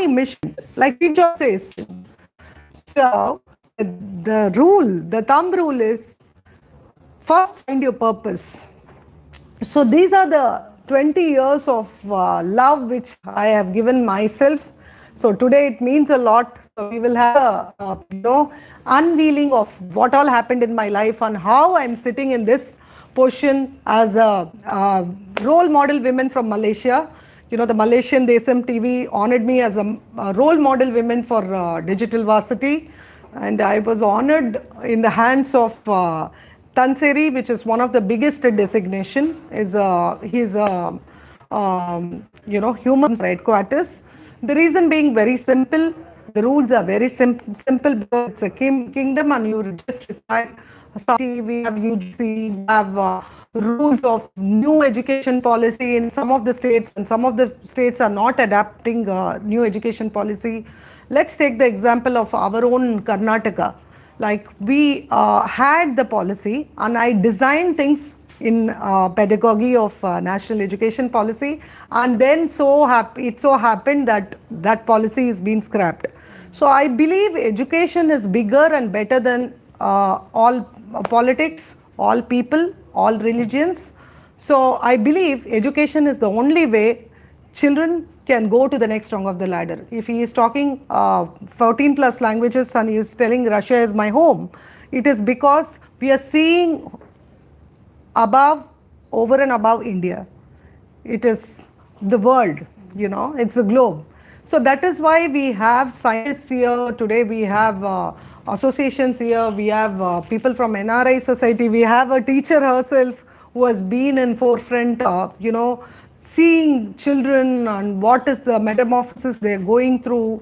mission, like teacher says. So the thumb rule is first find your purpose. So these are the 20 years of love which I have given myself. So today it means a lot. So we will have a unveiling of what all happened in my life and how I'm sitting in this position as a role model women from Malaysia. The Malaysian SMTU honored me as a role model women for digital varsity, and I was honored in the hands of Tanseri, which is one of the biggest designation. He's a human headquarters. The reason being very simple. The rules are very simple because it's a kingdom and you just require. We have UGC, we have rules of new education policy in some of the states, and some of the states are not adapting new education policy. Let's take the example of our own Karnataka. Like we had the policy, and I designed things in pedagogy of national education policy, and then it so happened that that policy is being scrapped. So I believe education is bigger and better than all politics, all people, all religions. So I believe education is the only way children can go to the next rung of the ladder. If he is talking 14 plus languages and he is telling Russia is my home, it is because we are seeing over and above India. It is the world, it's the globe. So that is why we have scientists here today, we have associations here, we have people from NRI society, we have a teacher herself who has been in forefront, seeing children and what is the metamorphosis they're going through,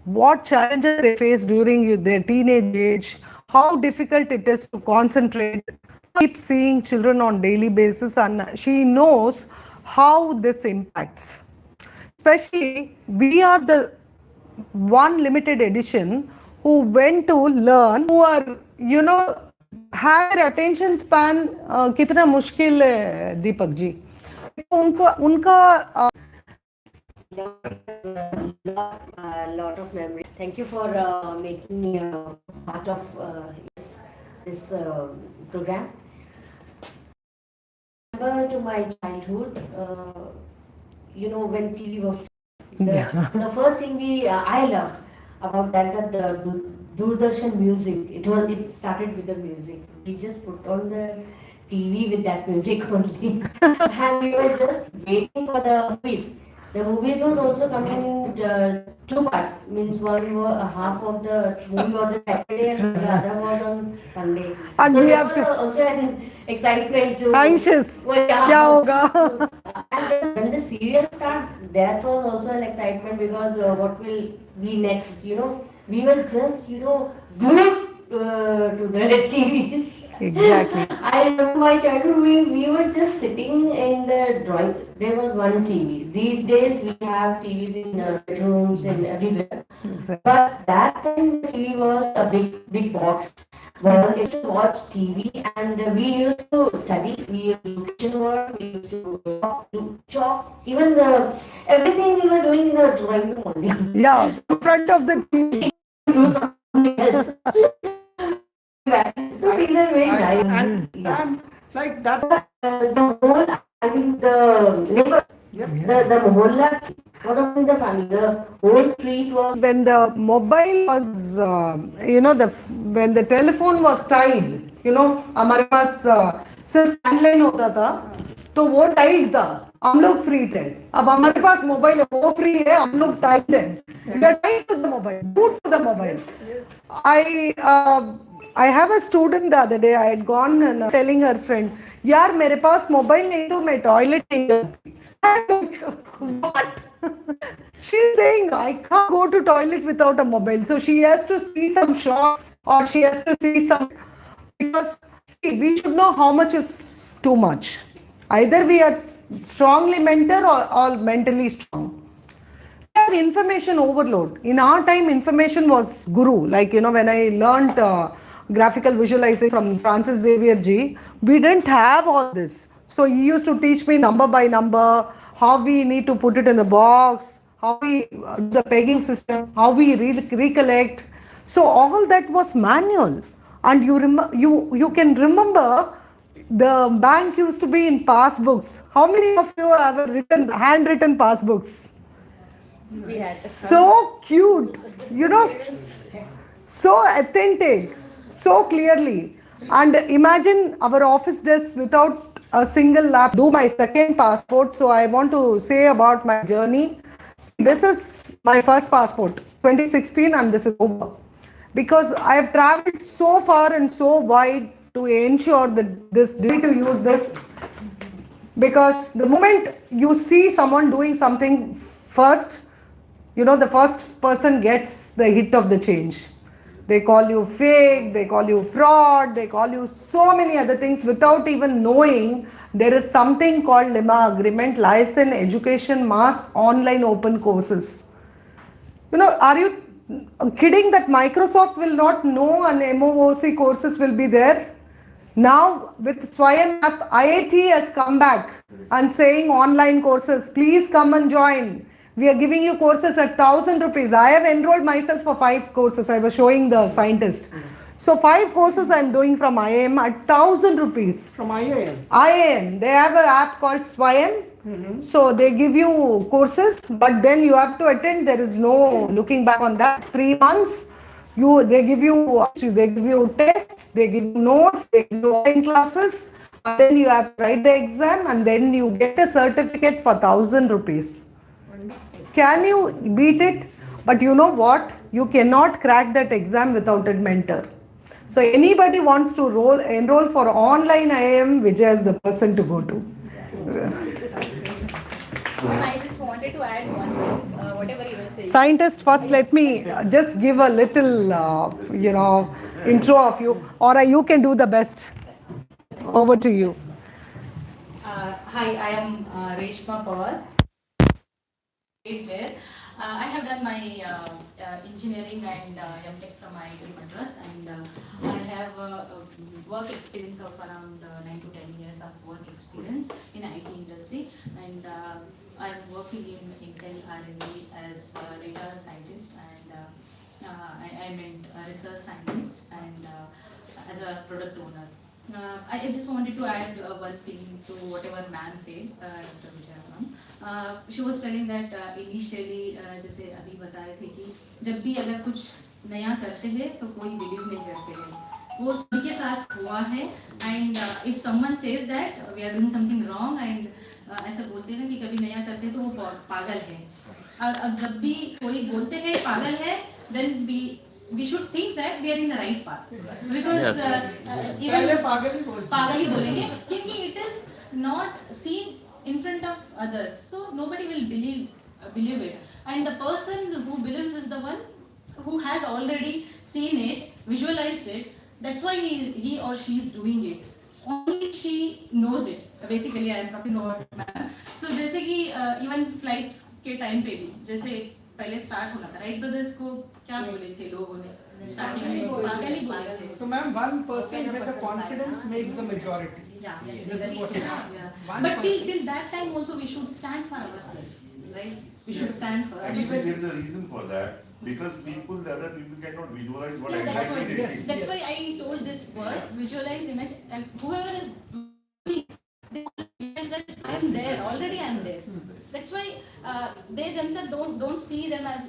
what challenges they face during their teenage age, how difficult it is to concentrate. Keep seeing children on daily basis, and she knows how this impacts. Especially, we are the one limited edition who went to learn, who are, have their attention span, kitna mushkil hai, Deepak ji. Unka lot of memory. Thank you for making me part of this program. To my childhood, when TV was the first thing I loved about that the Doordarshan music. It started with the music. We just put on the TV with that music only, and we were just waiting for the movie. The movies was also coming in two parts. Means one was half of the movie was on Saturday and the other was on Sunday. And so we there have was also an excitement to anxious. Kya hoga? And when the serial started, that was also an excitement because what will be next? We were just glued to the TVs. Exactly. I remember my childhood, we were just sitting in the drawing. There was one TV. These days we have TVs in bedrooms and everywhere. Exactly. But that time the TV was a big box. Well, we used to watch TV and we used to study. We used to do kitchen work. We used to do chalk. Even everything we were doing in the drawing room only. Yeah, in front of the TV. Do something else. So these are very nice. And like that. The whole, I think the neighbors, the mohalla, what about the family, the whole street was. When the mobile was, when the telephone was tied, हमारे पास सिर्फ landline होता था, तो वो Tide था, हम लोग free थे. अब हमारे पास मोबाइल है, वो फ्री है, हम लोग टाइड हैं. We are tied to the mobile, glued to the mobile. I have a student the other day. I had gone and telling her friend, यार मेरे पास मोबाइल नहीं तो मैं टॉयलेट नहीं जाती. What? She's saying I can't go to toilet without a mobile. So she has to see some shots or she has to see some, because see, we should know how much is too much. Either we are strongly mental or mentally strong. We have information overload. In our time, information was guru. Like, when I learned graphical visualization from Francis Xavier G, we didn't have all this. So he used to teach me number by number, how we need to put it in the box, how we do the pegging system, how we recollect. So all that was manual, and you can remember the bank used to be in passbooks. How many of you have written handwritten passbooks? We had. So cute, you know, so authentic, so clearly. And imagine our office desk without a single lap. Do my second passport. So I want to say about my journey. This is my first passport, 2016, and this is over. Because I have traveled so far and so wide to ensure that this need to use this, because the moment you see someone doing something first, you know, the first person gets the hit of the change. They call you fake, they call you fraud, they call you so many other things without even knowing there is something called LIMA agreement, license, education, mass, online open courses. You know, are you kidding that Microsoft will not know and MOOC courses will be there? Now with Swayam app, IIT has come back and saying online courses, please come and join. We are giving you courses at 1,000 rupees. I have enrolled myself for 5 courses. I was showing the scientist. So 5 courses I am doing from IIM at 1,000 rupees. From IIM. IIM, they have an app called Swayam. So they give you courses, but then you have to attend. There is no looking back on that. 3 months. They give you tests, they give you notes, they give you online classes, and then you have to write the exam, and then you get a certificate for 1,000 rupees. Can you beat it? But you know what? You cannot crack that exam without a mentor. So anybody wants to enroll for online IIM, Vijay is the person to go to. I just wanted to add one thing, whatever you were saying. Scientist, first let me just give a little, intro of you, or you can do the best. Over to you. Hi, I am Reshma Pawar. There. I have done my engineering and MTech from IIT Madras, and I have work experience of around 9 to 10 years of work experience in IT industry, and I am working in Intel R&D as a data scientist, and I meant research scientist, and as a product owner. I just wanted to add one thing to whatever ma'am said, Dr. Vijaya ma'am. She was telling that initially, जैसे अभी बताए थे कि जब भी अगर कुछ नया करते हैं तो कोई बिलीव नहीं करते हैं, वो सभी के साथ हुआ है. And if someone says that we are doing something wrong, and ऐसा बोलते हैं ना कि कभी नया करते हैं तो वो पागल है. अब जब भी कोई बोलते हैं पागल है, then we should think that we are in the right path, because even पागल ही बोलेंगे क्योंकि it is not seen in front of others, so nobody will believe it, and the person who believes is the one who has already seen it, visualized it. That's why he or she is doing it. Only she knows it. Basically, I am talking about man. So जैसे कि even flights के time पे भी जैसे पहले start होना था, Wright brothers को क्या बोले थे लोगों ने स्टार्टिंग में, पागल ही बोले थे. So ma'am, one person with the confidence makes the majority. Yeah, This is what it is. yeah. One But person. till that time also we should stand for ourselves, right? We should stand for Actually, ourselves. there is a reason for that, because the other people cannot visualize what Yeah, that's exactly why. they Yes. think. That's why I told this word, visualize, image, and whoever is doing, they realize that I am there already. I am there. That's why they themselves don't see them as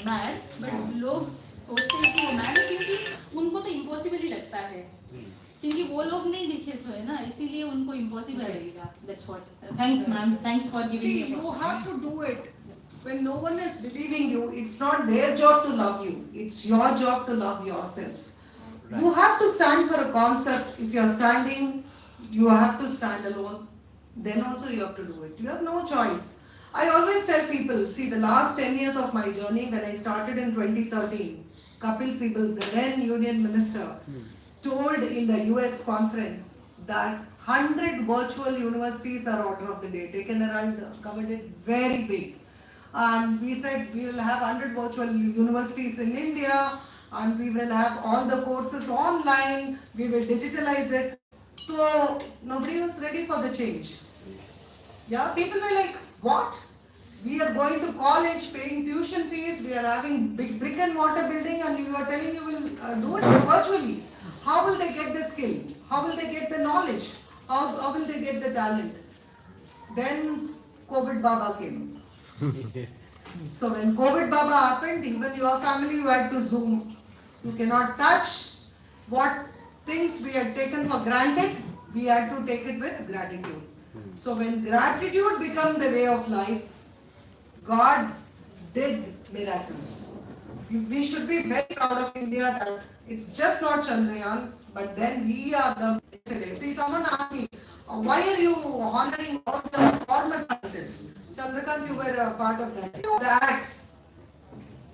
mad, but लोग सोचते हैं कि वो mad है क्योंकि उनको तो impossible ही लगता है, क्योंकि वो लोग नहीं दिखे सोए ना, इसीलिए उनको impossible लगेगा. That's what. Thanks ma'am. Thanks for giving See, me. you have to do it. When no one is believing you, it's not their job to love you. It's your job to love yourself. You have to stand for a concept. If you're standing, you have to stand alone. Then also you have to do it. You have no choice. I always tell people, see, the last 10 years of my journey, when I started in 2013, Kapil Sibal, the then Union Minister, told in the US conference that 100 virtual universities are order of the day. Taken around, covered it very big. And we said we will have 100 virtual universities in India, and we will have all the courses online, we will digitalize it. So nobody was ready for the change. Yeah, people were like, what? We are going to college, paying tuition fees, we are having big brick and mortar building, and you are telling you will do it virtually. How will they get the skill? How will they get the knowledge? How will they get the talent? Then COVID Baba came. So when COVID Baba happened, even your family you had to Zoom. You cannot touch what things we had taken for granted, we had to take it with gratitude. So when gratitude became the way of life, God did miracles. We should be very proud of India that it's just not Chandrayaan, but then we are the yesterday. See, someone asked me, why are you honoring all the former scientists? Chandrakant, you were a part of that. The axe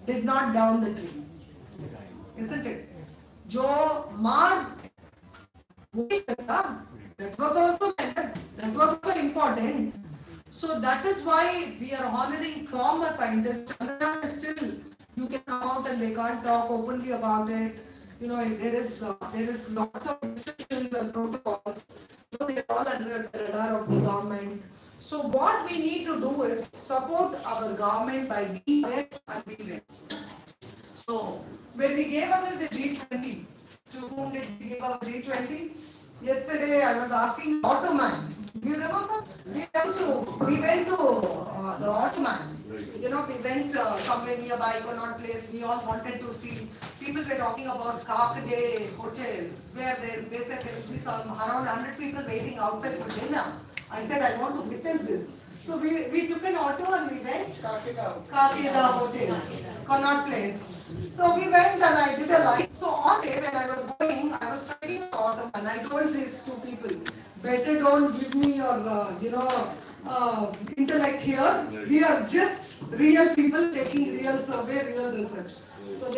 did not down the tree, isn't it? Jo maar that was also that was also important. So that is why we are honoring former scientists. Chandrayaan is still, you can come out and they can't talk openly about it. You know, there is lots of restrictions and protocols. You know, they are all under the radar of the government. So what we need to do is support our government by being aware and being aware. So when we gave away the G20, to whom did we give our G20? Yesterday I was asking Ottoman. Do you remember? We went to the Ottoman. You know, we went somewhere nearby, Connaught Place. We all wanted to see. People were talking about Kakade Hotel, where they said there will be some around 100 people waiting outside for dinner. I said I want to witness this. So we took an auto and we went Kakeda Hotel, Connaught Place. So we went and I did a live. So on day when I was going, I was studying the auto and I told these two people, better don't give me your, intellect here. We are just real people taking real survey, real research. So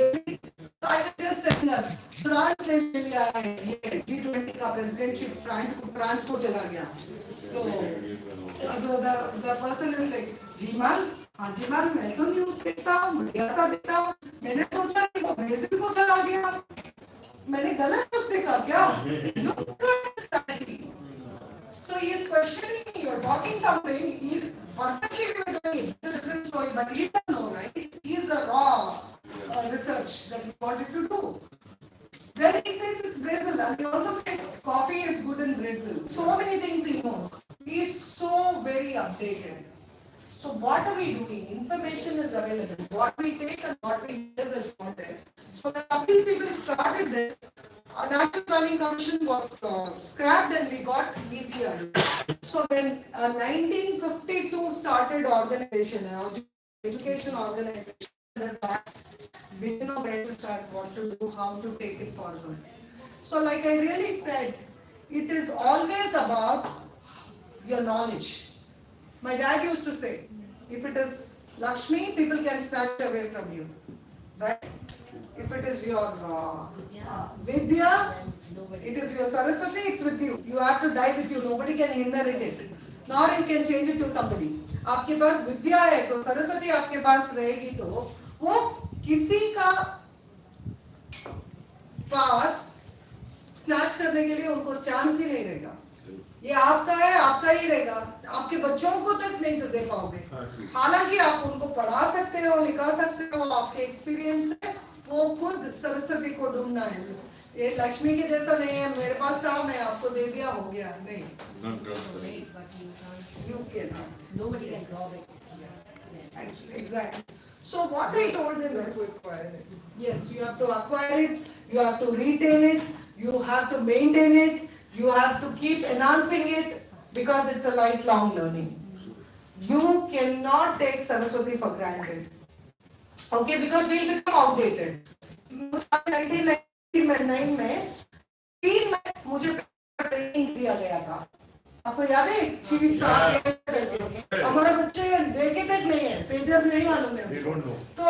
I was just telling her, France ने ले लिया है G20 का presidentship France को चला गया. So the person is like, जी ma'am, हाँ जी मैम, मैं तो न्यूज़ देखता हूँ, मीडिया सा देखता हूँ. मैंने सोचा कि वो ब्राजील को चला गया. मैंने गलत न्यूज़ देखा क्या? Look at this reality. So he is questioning me, you're talking something, he purposely we were doing it. It's a different story, but he doesn't know, right? He is a raw research that we wanted to do. Then he says it's Brazil, and he also says coffee is good in Brazil. So many things he knows. He is so very updated. So what are we doing? Information is available. What we take and what we live is not there. So when WCB started this, a National Planning Commission was scrapped and we got NITI. So when 1952 started organization, education organization, we didn't know where to start, what to do, how to take it forward. So like I really said, it is always about your knowledge. My dad used to say, if it is Lakshmi, people can snatch away from you, right? If it is your Vidya, it is your Saraswati, it's with you. You have to die with you, nobody can inherit it. Nor you can change it to somebody. आपके पास विद्या है तो सरस्वती आपके पास रहेगी तो वो किसी का पास snatch करने के लिए उनको चांस ही नहीं रहेगा. ये आपका है, आपका ही रहेगा. आपके बच्चों को तक नहीं दे पाओगे. हालांकि आप उनको पढ़ा सकते हो, लिखा सकते हो, आपके एक्सपीरियंस है, वो खुद सरस्वती को ढूंढना है. ये लक्ष्मी के जैसा नहीं है, मेरे पास था, मैं आपको दे दिया, हो गया. नहीं. You cannot. Nobody can solve it. Exactly. So what I told them is, yes, you have to acquire it, you have to retain it, you have to maintain it, you have to keep enhancing it because it's a lifelong learning. You cannot take Saraswati for granted. Okay, because we'll become outdated. 1999 में 3 में मुझे training दिया गया था. आपको याद है चीज था हमारे बच्चे देखे तक नहीं है, पेजर नहीं मालूम है. तो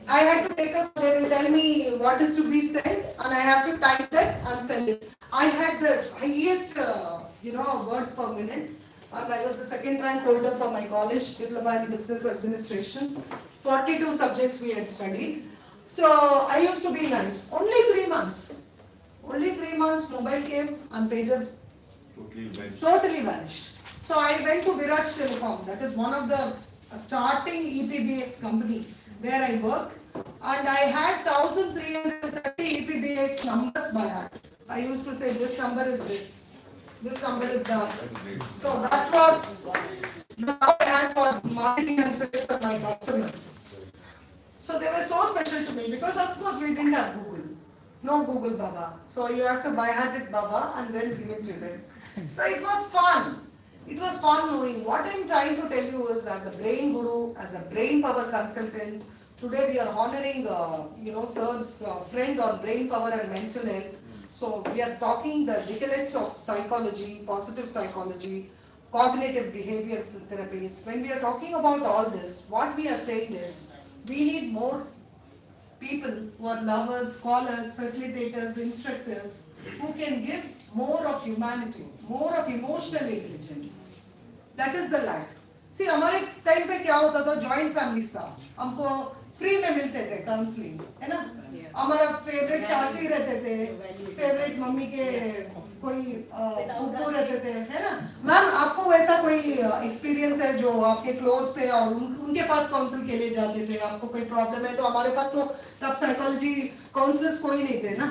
I had to take up, they will tell me what is to be sent and I have to type that and send it. I had the highest words per minute and I was the second rank holder for my college, Diploma in Business Administration. 42 subjects we had studied. So I used to be nice. Only 3 months. Only 3 months mobile came and pager totally vanished. So I went to Viraj Telecom. That is one of the a starting EPBX company where I work, and I had 1,330 EPBX numbers by heart. I used to say this number is this number is that. So that was the love I had for marketing and sales of my customers. So they were so special to me because of course we didn't have Google. No Google Baba. So you have to buy heart it Baba and then give it to them. So it was fun. It was fun knowing. What I'm trying to tell you is as a brain guru, as a brain power consultant, today we are honoring sir's friend on brain power and mental health. So we are talking the decades of psychology, positive psychology, cognitive behavior therapies. When we are talking about all this, what we are saying is we need more people who are lovers, scholars, facilitators, instructors who can give more of humanity, more of emotional intelligence. That is the lack. See, हमारे time पे क्या होता था, joint families था, हमको free में मिलते थे काउंसलिंग, है ना? हमारा फेवरेट चाची रहते थे, फेवरेट मम्मी के कोई फूफू रहते थे, है ना? मैम आपको वैसा कोई एक्सपीरियंस है जो आपके क्लोज थे और उनके पास काउंसिल के लिए जाते थे, आपको कोई प्रॉब्लम है तो हमारे पास तो तब साइकोलॉजी काउंसलर्स कोई नहीं थे ना?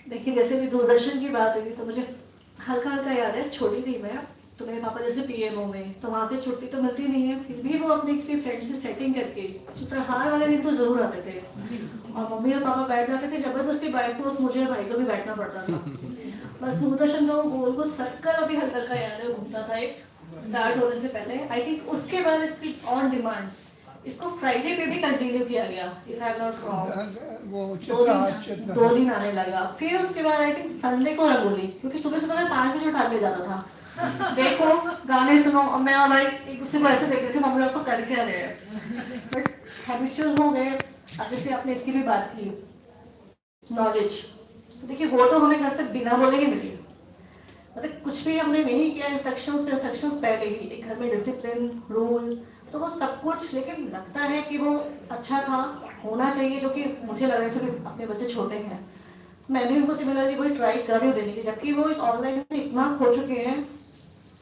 देखिए जैसे भी दूरदर्शन की बात हुई तो मुझे हल्का हल्का याद है, छोटी थी मैं तो मेरे पापा जैसे पीएमओ में, तो वहाँ से छुट्टी तो मिलती नहीं है, फिर भी वो अपने किसी फ्रेंड से सेटिंग करके चित्रहार वाले दिन तो जरूर आते थे और मम्मी और पापा बैठ जाते थे, जबरदस्ती बाय फोर्स मुझे और भाई को भी बैठना पड़ता था। बस दूरदर्शन का वो गोल को सर्कल अभी हल्का हल्का याद है, घूमता था एक स्टार्ट होने से पहले। आई थिंक उसके बाद इसकी ऑन डिमांड इसको फ्राइडे पे भी कंटिन्यू किया गया, if I am not wrong. 2 दिन आने लगा, फिर उसके बाद आई थिंक संडे को रंगोली, क्योंकि सुबह सुबह मैं 5 बजे उठा के जाता था, देखो गाने सुनो, और मैं और भाई एक दूसरे को ऐसे देखते थे मम्मी लोग को कर क्या रहे हैं, बट हैबिचुअल हो गए। अब जैसे आपने इसकी भी बात की नॉलेज, तो देखिए वो तो हमें घर से बिना बोले ही मिली, मतलब कुछ भी हमने नहीं किया, इंस्ट्रक्शंस पहले ही, एक घर में डिसिप्लिन रूल तो वो सब कुछ, लेकिन लगता है कि वो अच्छा था, होना चाहिए, जो कि मुझे लग रहा है अपने बच्चे छोटे हैं, मैं भी उनको सिमिलरली वही ट्राई कर रही हूँ देने की, जबकि वो इस ऑनलाइन में इतना खो चुके हैं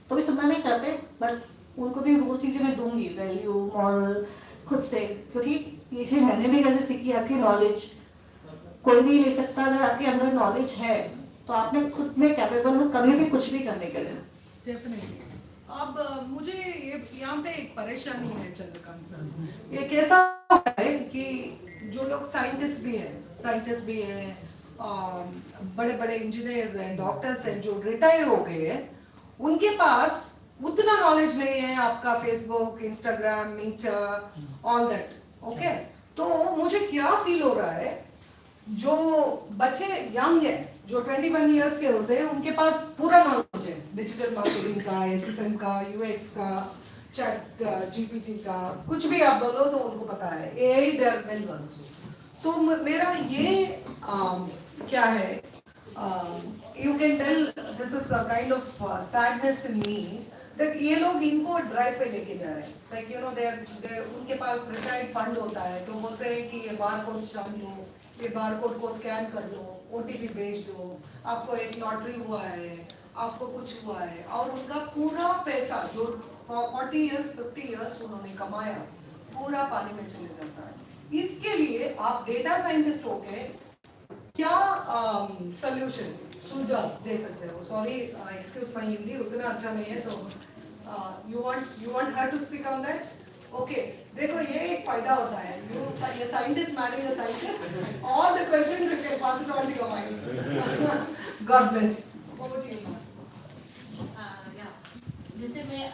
तो भी सुनना नहीं चाहते, बट उनको भी वो चीज़ें मैं दूंगी, वैल्यू मॉरल खुद से, क्योंकि ये चीज़ मैंने भी कैसे सीखी, आपकी नॉलेज कोई नहीं ले सकता, अगर आपके अंदर नॉलेज है तो आपने खुद में कैपेबल हो कभी भी कुछ भी करने के लिए। डेफिनेटली। अब मुझे ये यहाँ पे एक परेशानी है चंद्रकांत सर, ये कैसा है कि जो लोग साइंटिस्ट भी हैं, बड़े बड़े इंजीनियर्स हैं, डॉक्टर्स हैं, जो रिटायर हो गए हैं, उनके पास उतना नॉलेज नहीं है आपका Facebook, Instagram, Meta, all that, okay? तो मुझे क्या फील हो रहा है, जो बच्चे यंग है, जो 21 इयर्स के होते हैं, उनके पास पूरा नॉलेज है डिजिटल मार्केटिंग का, एसएसएम का, यूएक्स का, चैट जीपीटी का, कुछ भी आप बोलो तो उनको पता है, AI they are well versed. तो मेरा ये क्या है, you can tell this is a kind of sadness in me that ये लोग इनको ड्राइव पे लेके जा रहे हैं, लाइक यू नो दे उनके पास रिटायर्ड फंड होता है, तो बोलते हैं कि ये बारकोड छान लो, ये बारकोड को स्कैन कर लो, ओटीपी भेज दो, आपको एक लॉटरी हुआ है, आपको कुछ हुआ है, और उनका पूरा पैसा जो 40 इयर्स 50 इयर्स उन्होंने कमाया पूरा पानी में चले जाता है। इसके लिए आप डेटा साइंटिस्ट होके क्या सोल्यूशन सुझाव दे सकते हो? सॉरी एक्सक्यूज माय हिंदी उतना अच्छा नहीं है, तो you want her to speak on that? Okay, देखो ये एक फायदा होता है, ये scientist marrying a scientist, all the questions you can pass it on to your mind. God bless. Over to you. जैसे मैं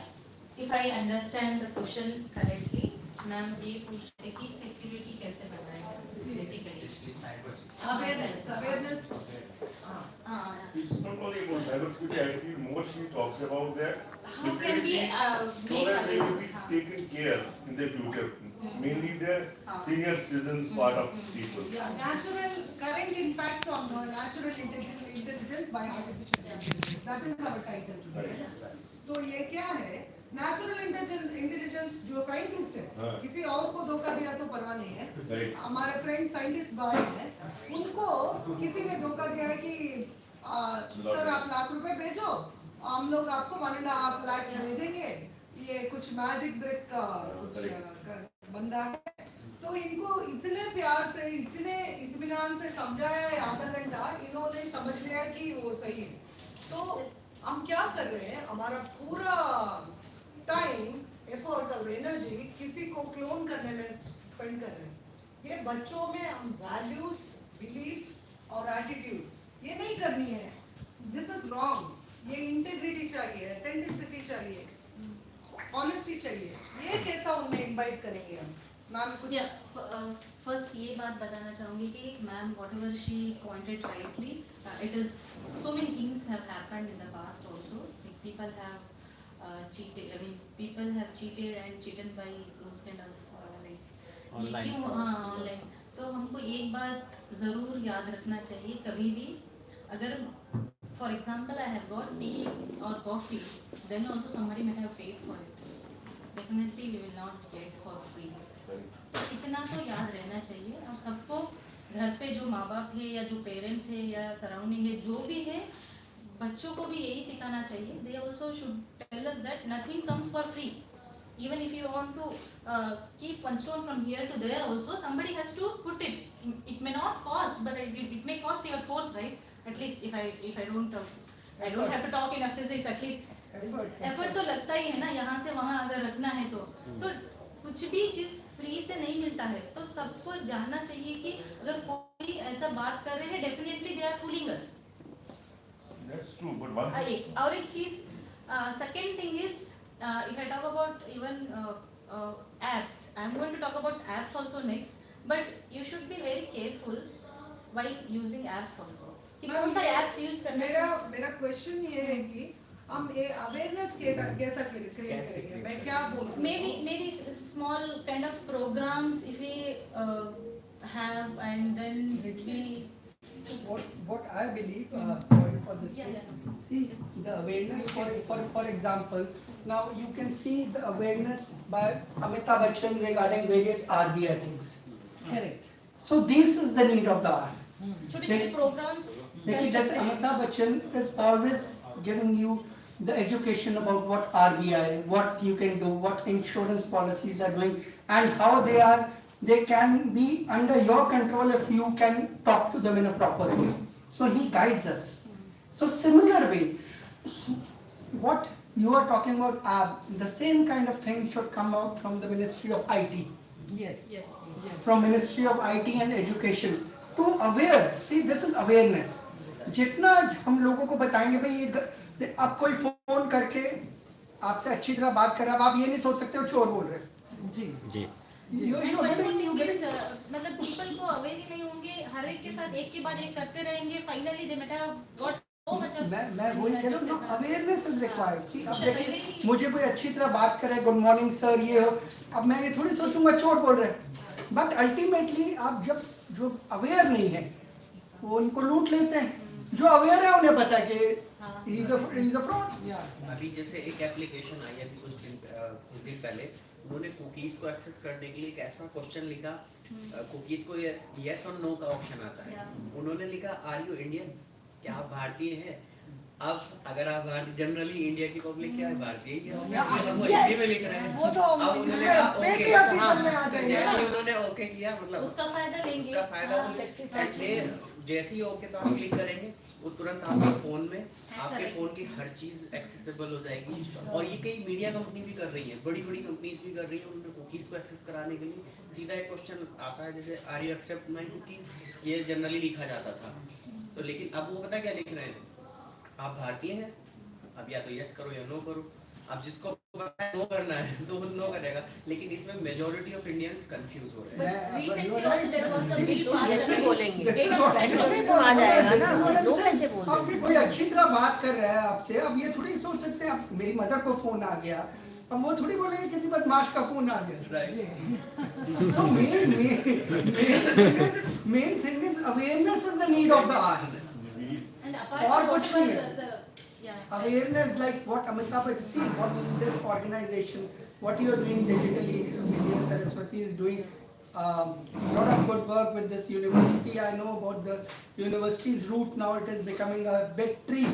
if I understand the question correctly, ma'am ये पूछ रहे कि सिक्योरिटी कैसे बनाए basically awareness. It's not only about cybersecurity, I feel more she talks about that. how can we So make that they will be aware taken care in the future, mainly the senior citizens part of people. Yeah, natural current impacts on the natural intelligence by artificial intelligence. That is our title today. तो ये क्या है? Natural intelligence जो scientist है, किसी और को धोखा दिया तो परवाह नहीं है, हमारे फ्रेंड साइंटिस्ट भाई हैं, उनको किसी ने धोखा दिया है कि सर आप ₹1,00,000 भेजो हम लोग आपको 1.5 लाख भेजेंगे, ये कुछ मैजिक ब्रिक का कुछ बंदा है, तो इनको इतने प्यार से इतने इत्मीनान से समझाया है आधा घंटा, इन्होंने समझ लिया कि वो सही है। तो हम क्या कर रहे हैं, हमारा पूरा टाइम, एफर्ट और एनर्जी किसी को क्लोन करने में स्पेंड कर रहे हैं। ये बच्चों में हम वैल्यूज, बिलीफ्स और एटीट्यूड ये नहीं करनी है, दिस इज रॉन्ग। ये इंटेग्रिटी चाहिए, ऑथेंटिसिटी चाहिए, ऑनेस्टी चाहिए, ये कैसा उनमें इनवाइट करेंगे हम? मैम कुछ फर्स्ट ये बात बताना चाहूँगी कि ma'am whatever she pointed rightly, it is so many things have happened in the past also. Like people have cheated. I mean, people have cheated and cheated by those kind of like ये क्यों online. तो हमको एक बात ज़रूर याद रखना चाहिए, कभी भी अगर for example I have got tea और coffee, then also somebody may have paid for it. Definitely we will not get for free. इतना तो याद रहना चाहिए। और सबको घर पे जो माँ बाप है या जो पेरेंट्स है या सराउंडिंग है जो भी है, बच्चों को भी यही सिखाना चाहिए। They also should tell us that nothing comes for free. Even if you want to keep one stone from here to there also, somebody has to put it. It may not cost, but it may cost your force, right? At least if I don't I don't have to talk in a physics, at least effort तो लगता ही है ना, यहाँ से वहाँ अगर रखना है तो कुछ भी चीज फ्री से नहीं मिलता है। तो सबको जानना चाहिए कि अगर कोई ऐसा बात कर रहे हैं, definitely they are fooling us. That's true, but one और एक चीज, second thing is if I talk about even apps, I am going to talk about apps also next, but you should be very careful while using apps also कि कौन सा apps use करना है। मेरा question ये है कि हम ये अवेयरनेस कैसा क्रिएट करेंगे? मैं क्या बोल रही हूँ? maybe small kind of programs if we have, and then we What I believe, sorry for this. Yeah, yeah. See the awareness, for example, now you can see the awareness by Amitabh Bachchan regarding various RBI things. Correct. So this is the need of the hour. छोटे छोटे programs देखिए जैसे Amitabh Bachchan is always giving you the education about what RBI, what you can do, what insurance policies are doing, and how they can be under your control if you can talk to them in a proper way. So he guides us. So similar way, what you are talking about, the same kind of thing should come out from the Ministry of IT. Yes. From Ministry of IT and Education to aware. See, this is awareness. जितना हम लोगों को बताएंगे भाई ये अब कोई phone करके आपसे अच्छी तरह बात कर रहा है, अब आप ये नहीं सोच सकते हो चोर बोल रहे हैं। जी मतलब पीपल को अवेयर ही नहीं होंगे, हर एक के साथ एक के बाद एक करते रहेंगे, finally they matter what so much of. मैं वही कह रहा हूँ, अवेयरनेस इज रिक्वायर्ड। सी अब देखिए मुझे कोई अच्छी तरह बात करे, गुड मॉर्निंग सर ये हो, अब मैं ये थोड़ी सोचूंगा चोर बोल रहे हैं। बट अल्टीमेटली आप जब जो अवेयर नहीं है वो उनको लूट लेते हैं, जो अवेयर है उन्हें पता है कि he is a fraud। अभी जैसे एक एप्लीकेशन आई है कुछ दिन पहले, उन्होंने कुकीज को एक्सेस करने के लिए एक ऐसा क्वेश्चन लिखा, कुकीज को यस और नो का ऑप्शन आता है, उन्होंने लिखा आर यू इंडियन, क्या आप भारतीय हैं? अब अगर आप भारतीय, जनरली इंडिया की पब्लिक क्या है, भारतीय ही है, obviously हम हिंदी में लिख रहे हैं। वो तो अब उन्होंने कहा पेट्रियटिज्म में आ ओके, जाएगा। जैसे ही उन्होंने ओके किया, मतलब उसका फायदा लेंगे, उसका फायदा जैसे ही ओके तो आप क्लिक करेंगे, वो तुरंत आपके फोन में आपके फोन की हर चीज एक्सेसिबल हो जाएगी। और ये कई मीडिया कंपनी भी कर रही है, बड़ी बड़ी कंपनीज भी कर रही है, उनमें कुकीज को एक्सेस कराने के लिए सीधा एक क्वेश्चन आता है, जैसे are you accept my cookies, ये जनरली लिखा जाता था। तो लेकिन अब वो पता क्या लिख रहे हैं, आप भारतीय हैं, अब या तो यस करो या नो करो। अब जिसको पता है नो करना है तो वो नो करेगा, लेकिन इसमें मेजॉरिटी ऑफ इंडियंस कंफ्यूज हो रहे हैं। recently also there was some bill passed। कैसे बोलेंगे This is एक what- ऐसे तो आ जाएगा ना, लोग कैसे अब बोलते कोई अच्छी तरह बात कर रहा है आपसे, अब ये थोड़ी सोच सकते हैं अब मेरी मदर को फोन आ गया, अब वो थोड़ी बोलेंगे किसी बदमाश का फोन आ गया। So main thing is awareness is the need of the hour. And apart और from कुछ नहीं है। whatever Awareness like what Amitabh Bachchan, see what this organization, what you are doing digitally, Vidya Saraswati is doing lot of good work with this university. I know about the university's route now, it is becoming a big tree.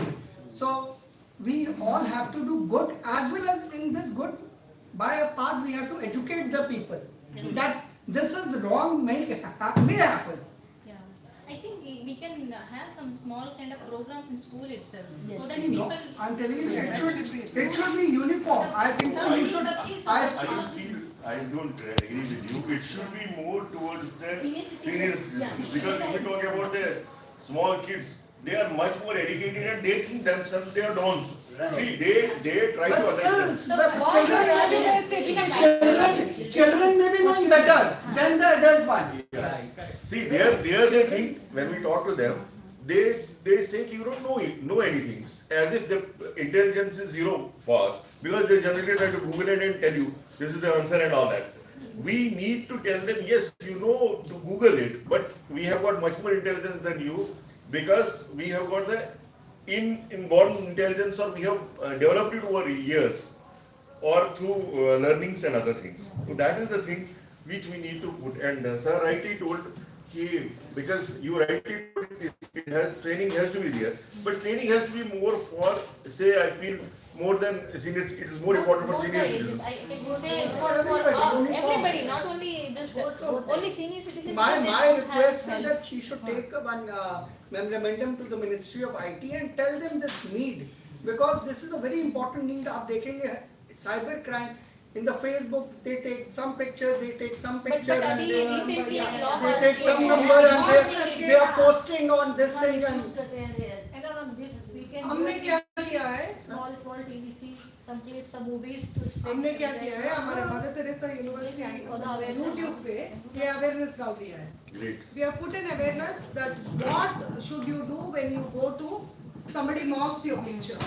So we all have to do good, as well as in this good, by a part we have to educate the people that this is wrong, may happen. Yeah, I think we can have some small kind of programs in school itself, so that See, no, people. I'm telling you, it should be uniform. I think so. You should. I feel, I don't agree with you. It should be more towards the Senior senior citizens. citizens. Because if you talk about the small kids, they are much more educated and they think themselves they are dons. See, they try to But understand. still, the children may be knowing better than the adult one. See, there they think when we talk to them, they say you don't know anything, as if the intelligence is zero fast, because they generally try to Google it and tell you this is the answer and all that. We need to tell them, yes, you know to Google it, but we have got much more intelligence than you, because we have got the inborn intelligence, or we have developed it over years, or through learnings and other things. So that is the thing which we need to put. And sir rightly told, because you rightly told, it has, training has to be there, but training has to be more for, say, I feel more than seniors. It is more important for Both senior the ages. citizens. I can say for all, everybody, not only just only senior citizens. My because they don't request have is that she should take one memorandum to the Ministry of IT and tell them this need, because this is a very important need. आप देखेंगे cyber crime in the Facebook, they take some picture, they take some picture, but and अभी recently they, एक law they passed take किया some है. number and they are posting on this thing and हमने क्या किया है small TVC, some clips, some movies to हमने क्या किया है हमारे मदर टेरेसा यूनिवर्सिटी YouTube पे ये अवेयरनेस डाल दिया है. Great. We have put an awareness that what should you do when you go to somebody mocks your picture.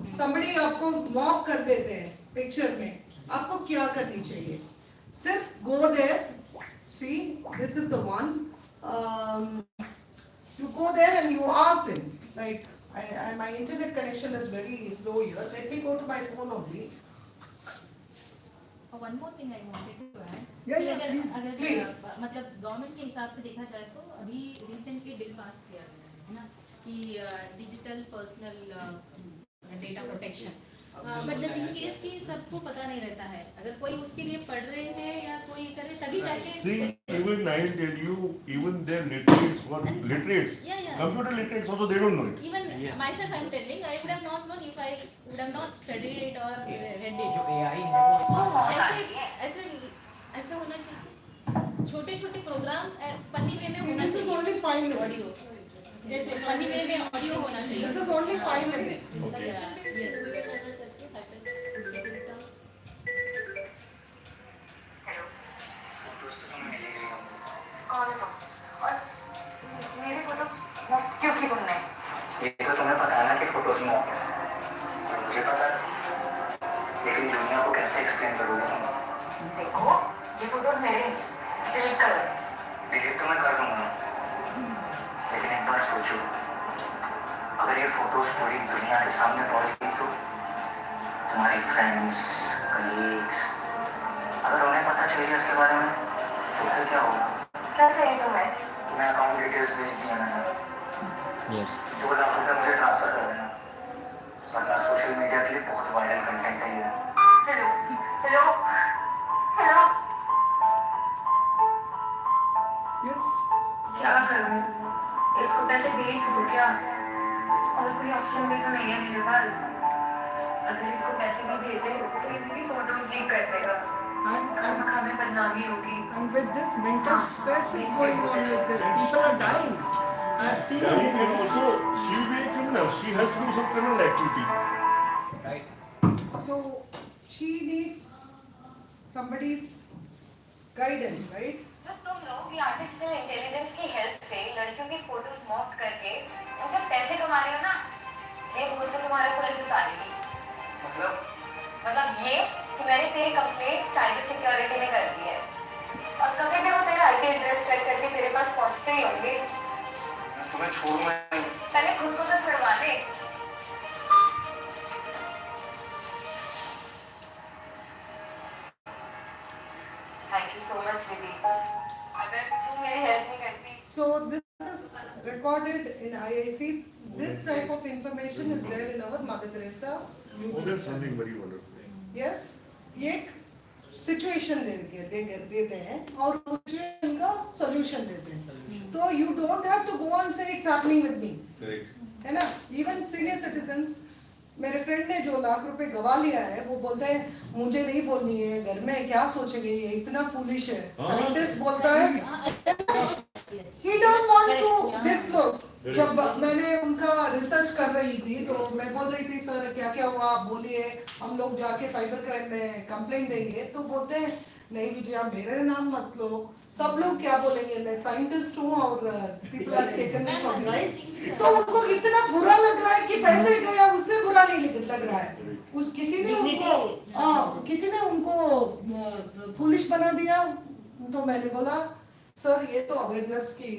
Somebody आपको mock कर देते हैं picture में, आपको क्या करनी चाहिए? सिर्फ go there, see this is the one. You go there and you ask them, like my internet connection is very slow here. Let me go to my phone only. One more thing I wanted to add. Yeah, कि yeah, अगर please, please. मतलब government के हिसाब से देखा जाए तो अभी रिसेंटली बिल पास किया गया है ना कि digital personal data protection. But the thing is कि सबको पता नहीं रहता है. अगर कोई उसके लिए पढ़ रहे हैं या कोई करे तभी जाके. See, even I'll tell you, even their literates, Yeah. computer literates also, they don't know it. Even myself I'm telling, I would have not known if I would have not studied it or read it. जो AI है वो So ऐसे ऐसा होना चाहिए. छोटे छोटे programme funny way में होना This is चाहिए. only 5 minutes. ऑडियो जैसे फनी वे में ऑडियो होना चाहिए. This is only 5 minutes. Okay. Yes. क्यों की तुमने? ये तो तुम्हें पता है ना कि फोटोज में हो गया, और मुझे पता है, लेकिन दुनिया को कैसे एक्सप्लेन करोगे तुम? देखो, ये फोटोज मेरे नहीं, डिलीट कर दो. डिलीट तो मैं कर दूंगा, लेकिन एक बार सोचो, अगर ये फोटोज पूरी दुनिया के सामने पहुंच गई तो तुम्हारी फ्रेंड्स, कलीग्स, अगर उन्हें पता चल गया इसके बारे में, तो फिर क्या होगा? क्या चाहिए तुम्हें? तुम्हें अकाउंट डिटेल्स भेज दिया मैंने. 2 लाख रुपए मुझे ट्रांसफर कर देना, वरना सोशल मीडिया के लिए बहुत वायरल कंटेंट है ये. Hello hello hello. yes. क्या करूं? इसको पैसे भेज दूं क्या? और कोई ऑप्शन भी तो नहीं है मेरे पास. अगर इसको पैसे नहीं भेजे तो ये मेरी फोटोज लीक कर देगा. खाना में बदनामी होगी. And with this mental stress is going on with this. People are dying. I've seen Yeah, it. and also, she will be a criminal. She has to do some criminal activity. right. So she needs somebody's guidance, right? तो तुम लोग ये artificial intelligence की help से लड़कियों की photos mock करके उनसे पैसे कमा रहे हो ना, ये भूल तो तुम्हारे ऊपर इज्जत आ गई. मतलब ये कि मैंने तेरी कंप्लेंट साइबर सिक्योरिटी ने कर दी है, और कभी भी वो तेरा आईपी एड्रेस ट्रैक करके तेरे पास पहुंचते ही होंगे. तुम्हें छोड़ूं मैं? पहले खुद को तो छुड़वा ले. थैंक यू सो मच दीदी. अगर तू मेरी हेल्प नहीं करती. So this is recorded in IIC. this type of information is there in our Mother Teresa Oh, YouTube that's channel. something very wonderful. Yes, एक सिचुएशन देते हैं और मुझे उनका सॉल्यूशन देते हैं. तो you don't have to go and say it's happening with me. Correct. है ना? Even senior citizens, मेरे फ्रेंड ने जो लाख रुपए गवा लिया है वो बोलते हैं मुझे नहीं बोलनी है, घर में क्या सोचेंगे, ये इतना फूलिश है. साइंटिस्ट बोलता है he don't want to disclose. जब मैंने उनका रिसर्च कर रही थी तो मैं बोल रही थी सर क्या क्या हुआ, आप बोलिए, हम लोग जाके साइबर क्राइम में कंप्लेंट देंगे. तो बोलते हैं नहीं विजय आप मेरे नाम मत लो, सब लोग क्या बोलेंगे, मैं साइंटिस्ट हूँ और people are taken me for granted. तो उनको इतना बुरा लग रहा है कि पैसे गया, उससे बुरा नहीं लग रहा है. उस किसी ने उनको फुलिश बना दिया. तो मैंने बोला सर ये तो अवेयरनेस की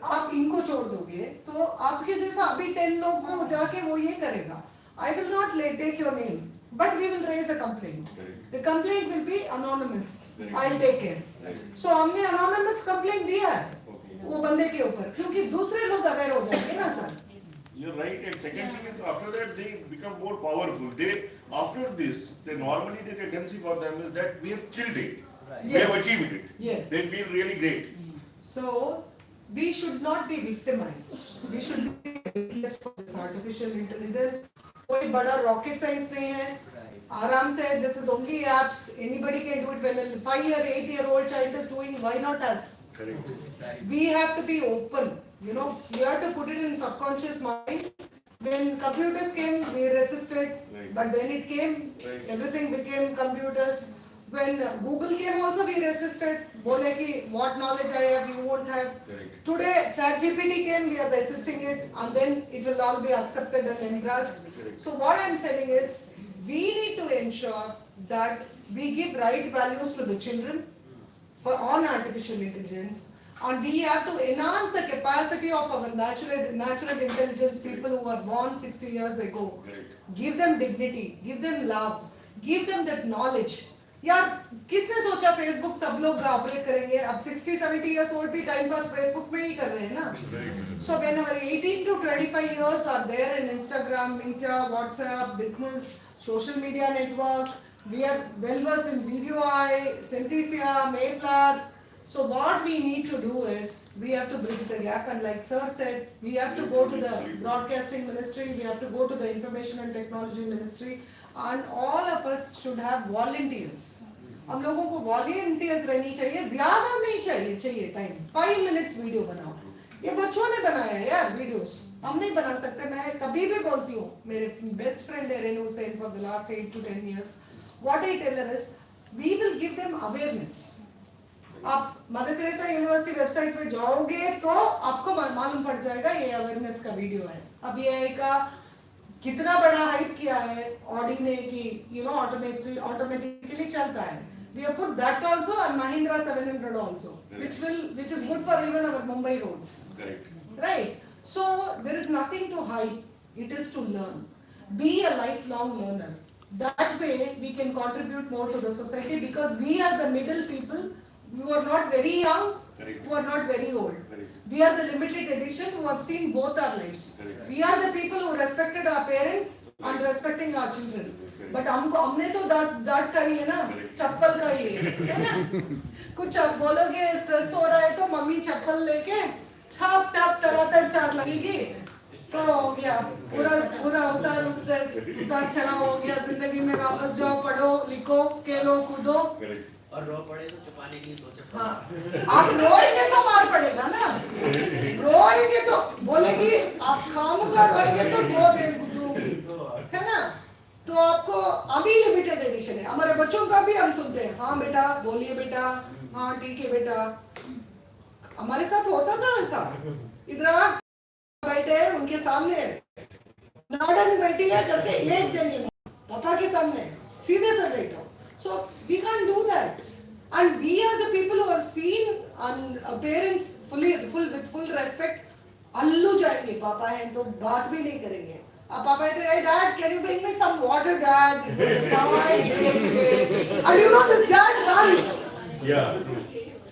आप इनको छोड़ दोगे तो आपके जैसा अभी 10 लोग को जाके वो ये करेगा. I will not take your name, but we will raise a complaint. The complaint will be anonymous. I'll take care. So हमने anonymous complaint दिया है वो बंदे के ऊपर, क्योंकि दूसरे लोग अवेयर हो जाएंगे ना sir. You're right. And second thing is after that they become more powerful. After this, normally the tendency for them is that we have killed it. We have achieved it. Yes. They feel really great. So we should not be victimized. We should be helpless for this artificial intelligence. कोई बड़ा rocket science नहीं है. आराम से this is only apps. Anybody can do it. When a 5-year, 8-year-old child is doing, why not us? Correct. We have to be open. You know, you have to put it in subconscious mind. When computers came, we resisted, Right. but then it came. Right. Everything became computers. When Google came, also we resisted. बोले कि what knowledge I have, you won't have. Correct. Today, ChatGPT came, we are resisting it, and then it will all be accepted and embraced. Correct. So what I am saying is, we need to ensure that we give right values to the children on artificial intelligence, and we have to enhance the capacity of our natural intelligence people who were born 60 years ago. Correct. Give them dignity, give them love, give them that knowledge. यार किसने सोचा Facebook सब लोग operate करेंगे. अब 60-70 years old भी time pass Facebook में ही कर रहे हैं ना. So whenever 18 to 25 years are there in Instagram, Meta, WhatsApp, business, social media network, we are well versed in Video Eye, Synthesia, Mayflower. So what we need to do is we have to bridge the gap, and like sir said, we have to go to the broadcasting ministry, we have to go to the information and technology ministry, and all of us should have volunteers. हम लोगों को volunteers रहनी चाहिए, ज़्यादा नहीं चाहिए time. 5 minutes video बनाओ. ये बच्चों ने बनाया है यार वीडियोस, हम नहीं बना सकते. मैं कभी भी बोलती हूँ, मेरे बेस्ट फ्रेंड है Renu Sen for the last 8 to 10 years. What I tell her is, we will give them awareness. आप मदर टेरेसा यूनिवर्सिटी वेबसाइट पे जाओगे तो आपको मालूम पड़ जाएगा ये अवेयरनेस का वीडियो है. अब ये का कितना बड़ा हाइप किया है ऑडी ने कि यू नो ऑटोमेटिकली चलता है. We have put that also and Mahindra 700 also, which is good for even our Mumbai roads. Correct. Right. So there is nothing to hide. It is to learn. Be a lifelong learner. That way we can contribute more to the society, because we are the middle people who are not very young, Correct. who are not very old. Correct. We are the limited edition who have seen both our lives. Correct. We are the people who respected our parents and respecting our children. But हमने तो डांट का ही है ना, चप्पल का ही है ना. कुछ आप बोलोगे स्ट्रेस हो रहा है तो मम्मी चप्पल लेके ठप ठप टड़ाटड़ 4 लगेगी तो हो गया. पूरा उतार स्ट्रेस, उतार चढ़ाव हो गया. जिंदगी में वापस जाओ, पढ़ो, लिखो, खेलो, कूदो. Correct. और रो पड़े तो छुपाने के लिए सोचे. हाँ, आप रोएंगे तो मार पड़ेगा ना. रोएंगे तो बोलेगी, आप खामोगा रोएंगे तो दो है ना. तो आपको अभी लिमिटेड एडिशन है. हमारे बच्चों का भी हम सुनते हैं, हाँ बेटा बोलिए बेटा, हाँ ठीक है बेटा. हमारे साथ होता था ऐसा. इधर बैठे उनके सामने नाडन बैठी है करके एक देंगे पापा के सामने, सीधे से बैठो. So we can't do that, and we are the people who have seen and parents with full respect. अल्लू जाएंगे, पापा हैं तो बात भी नहीं करेंगे. Papa said, hey dad, can you bring me some water, dad? It was a tired day today. And you know this dad runs. Yeah.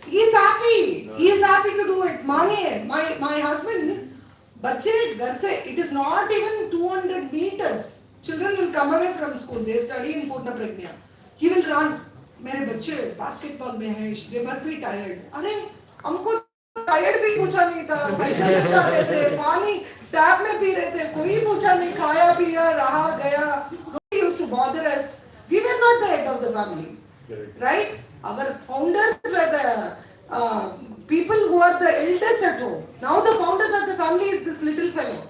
He is happy. He is happy to do it. My husband, बच्चे घर से it is not even 200 meters. Children will come away from school. They study in Purna Pragya. He will run. मेरे बच्चे basketball में हैं. They must be tired. अरे हमको tired भी पूछा नहीं था. साइकिल पे जा रहे थे. पानी टैप में पी रहे थे. कोई पूछा नहीं. खाया पिया रहा गया. Nobody used to bother us. We were not the head of the family, right? Our founders were the people who are the eldest at home. Now the founders of the family is this little fellow.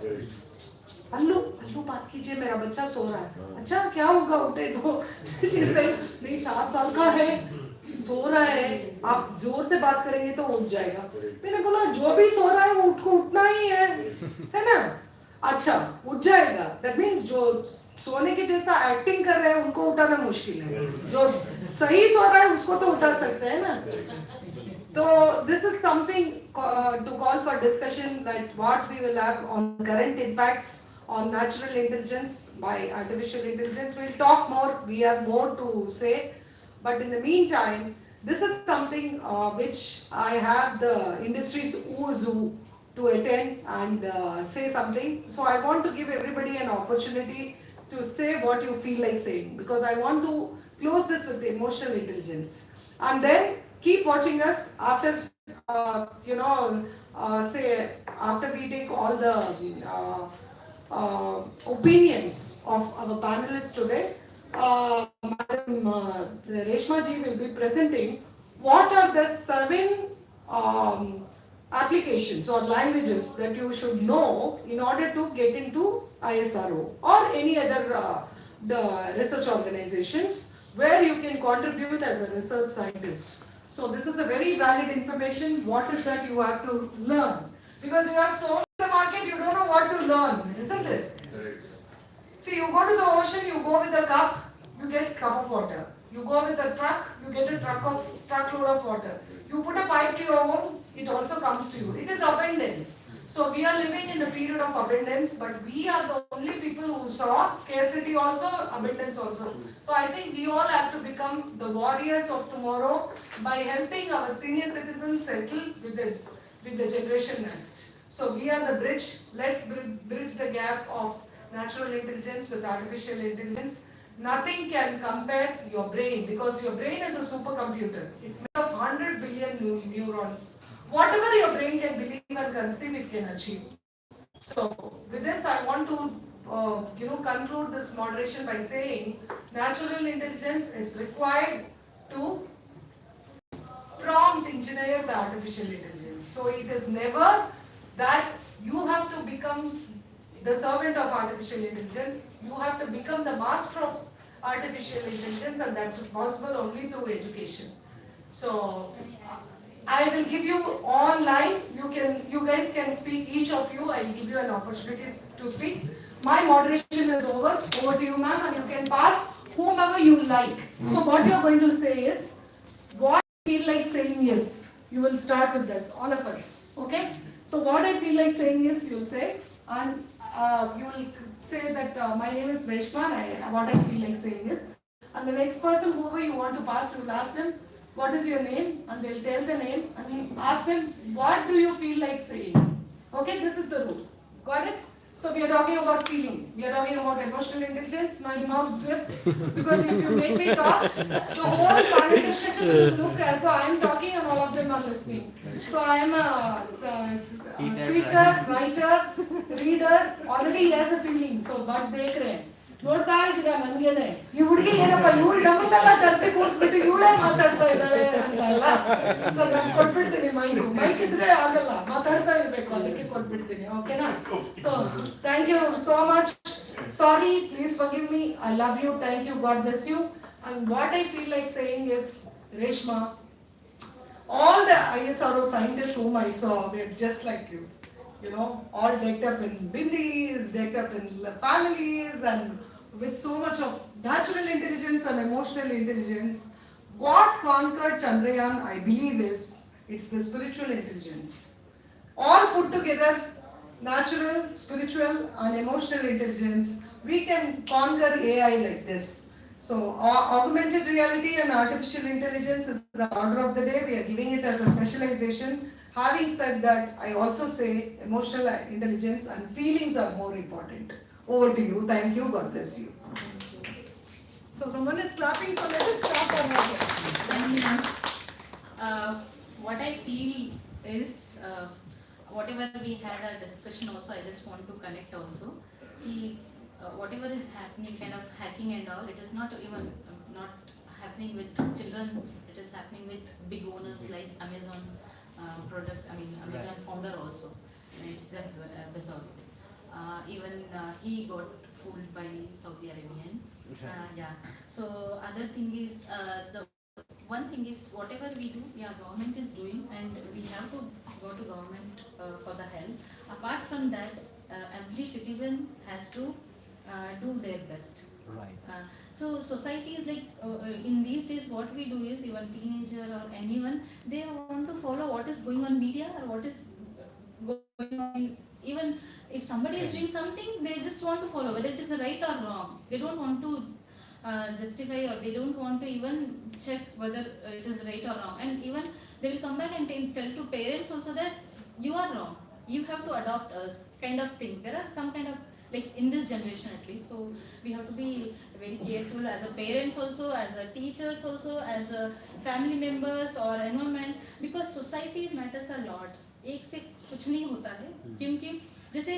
अल्लू अल्लू बात कीजिए मेरा बच्चा सो रहा है. अच्छा क्या होगा उठे तो she said नहीं 4 साल का है सो रहा है आप जोर से बात करेंगे तो उठ जाएगा. मैंने बोला जो भी सो रहा है वो उठना ही है ना. अच्छा उठ जाएगा. That means जो सोने के जैसा एक्टिंग कर रहे हैं उनको उठाना मुश्किल है. जो सही सो रहा है उसको तो उठा सकते हैं ना. So this is something to call for discussion that what we will have on current impacts on natural intelligence by artificial intelligence. We'll talk more. We have more to say. But in the meantime, this is something which I have the industry's oozoo to attend and say something. So I want to give everybody an opportunity to say what you feel like saying, because I want to close this with emotional intelligence. And then keep watching us after, say, after we take all the opinions of our panelists today. Madam Reshma ji will be presenting what are the 7 applications or languages that you should know in order to get into ISRO or any other the research organizations where you can contribute as a research scientist. So this is a very valid information. What is that you have to learn? Because you have so much in the market, you don't know what to learn, isn't it? See, you go to the ocean, you go with a cup, you get a cup of water. You go with a truck, you get a truckload of water. You put a pipe to your home, it also comes to you. It is abundance. So we are living in a period of abundance, but we are the only people who saw scarcity also, abundance also. So I think we all have to become the warriors of tomorrow by helping our senior citizens settle with the generation next. So we are the bridge. Let's bridge the gap of natural intelligence with artificial intelligence. Nothing can compare your brain, because your brain is a supercomputer. It's made of 100 billion neurons. Whatever your brain can believe and conceive, it can achieve. So with this, I want to conclude this moderation by saying natural intelligence is required to prompt engineer the artificial intelligence. So it is never that you have to become the servant of artificial intelligence. You have to become the master of artificial intelligence, and that's possible only through education. So I will give you online. You guys can speak. Each of you, I will give you an opportunity to speak. My moderation is over. Over to you, ma'am, and you can pass whomever you like. So what you are going to say is what I feel like saying is. You will start with this, all of us. Okay? So what I feel like saying is, you will say, and you will say that my name is Reshma, and what I feel like saying is, and the next person, whoever you want to pass, you will ask them, what is your name? And they will tell the name, and ask them, what do you feel like saying? Okay, this is the rule. Got it? So we are talking about feeling. We are talking about emotional intelligence. My mouth zip, because if you make me talk, the whole panel discussion will look as though I am talking and all of them are listening. So I am a speaker, writer, reader. Already he has a feeling. So but dekh rahe hain. ನೋಡ್ತಾ ಇದ್ದೀರಾ ನನಗೇನೆ ಈ ಹುಡುಗಿ ಏನಪ್ಪ ಇವಳು ನಮ್ಮನ್ನೆಲ್ಲ ಕರ್ಸಿ ಕೂರಿಸ್ಬಿಟ್ಟು ಇವಳೇ ಮಾತಾಡ್ತಾ ಇದ್ದಾಳೆ ಅಂತಲ್ಲ. ಸೊ ನಾನು ಕೊಟ್ಬಿಡ್ತೀನಿ ಮೈಕ್ ಇದ್ರೆ ಆಗಲ್ಲ, ಮಾತಾಡ್ತಾ ಇರ್ಬೇಕು, ಅದಕ್ಕೆ ಕೊಟ್ಬಿಡ್ತೀನಿ. ಓಕೆನಾ? So thank you so much. Sorry, please forgive me. I love you. Thank you. God bless you. And what I feel like saying is, Reshma, all the ISRO scientists whom I saw were just like you. All decked up in bindis, decked up in families, and with so much of natural intelligence and emotional intelligence. What conquered Chandrayaan, I believe, it's the spiritual intelligence. All put together, natural, spiritual, and emotional intelligence, we can conquer AI like this. So augmented reality and artificial intelligence is the order of the day. We are giving it as a specialization. Having said that, I also say emotional intelligence and feelings are more important. Over to you. Thank you. God bless you. So someone is clapping, so let us clap for her. Thank you, ma'am. What I feel is, whatever we had a discussion also, I just want to connect also. Whatever is happening, kind of hacking and all, it is not even not happening with children. It is happening with big owners like Amazon Amazon founder also. It is Bezos. Even he got fooled by Saudi Arabian. Yeah. So other thing is the one thing is whatever we do, yeah, government is doing, and we have to go to government for the help. Apart from that, every citizen has to do their best. Right. So society is like in these days, what we do is even teenager or anyone, they want to follow what is going on media or what is going on. Even if somebody is doing something, they just want to follow whether it is right or wrong. They don't want to justify, or they don't want to even check whether it is right or wrong. And even they will come back and tell to parents also that you are wrong, you have to adopt us, kind of thing. There are some kind of, like in this generation at least, so we have to be very careful as a parents also, as a teachers also, as a family members or environment, because society matters a lot. एक से कुछ नहीं होता है, क्योंकि जैसे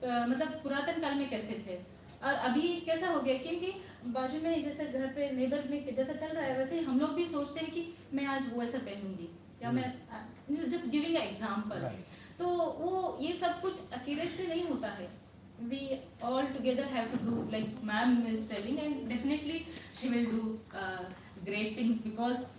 मतलब पुरातन काल में कैसे थे और अभी कैसा हो गया, क्योंकि बाजू में जैसे घर पे नेबर में जैसा चल रहा है वैसे हम लोग भी सोचते हैं कि मैं आज वो ऐसा पहनूंगी या मैं जस्ट गिविंग अ एग्जांपल. तो वो ये सब कुछ अकेले से नहीं होता है. We all together have to do, like ma'am is telling, and definitely she will do great things, because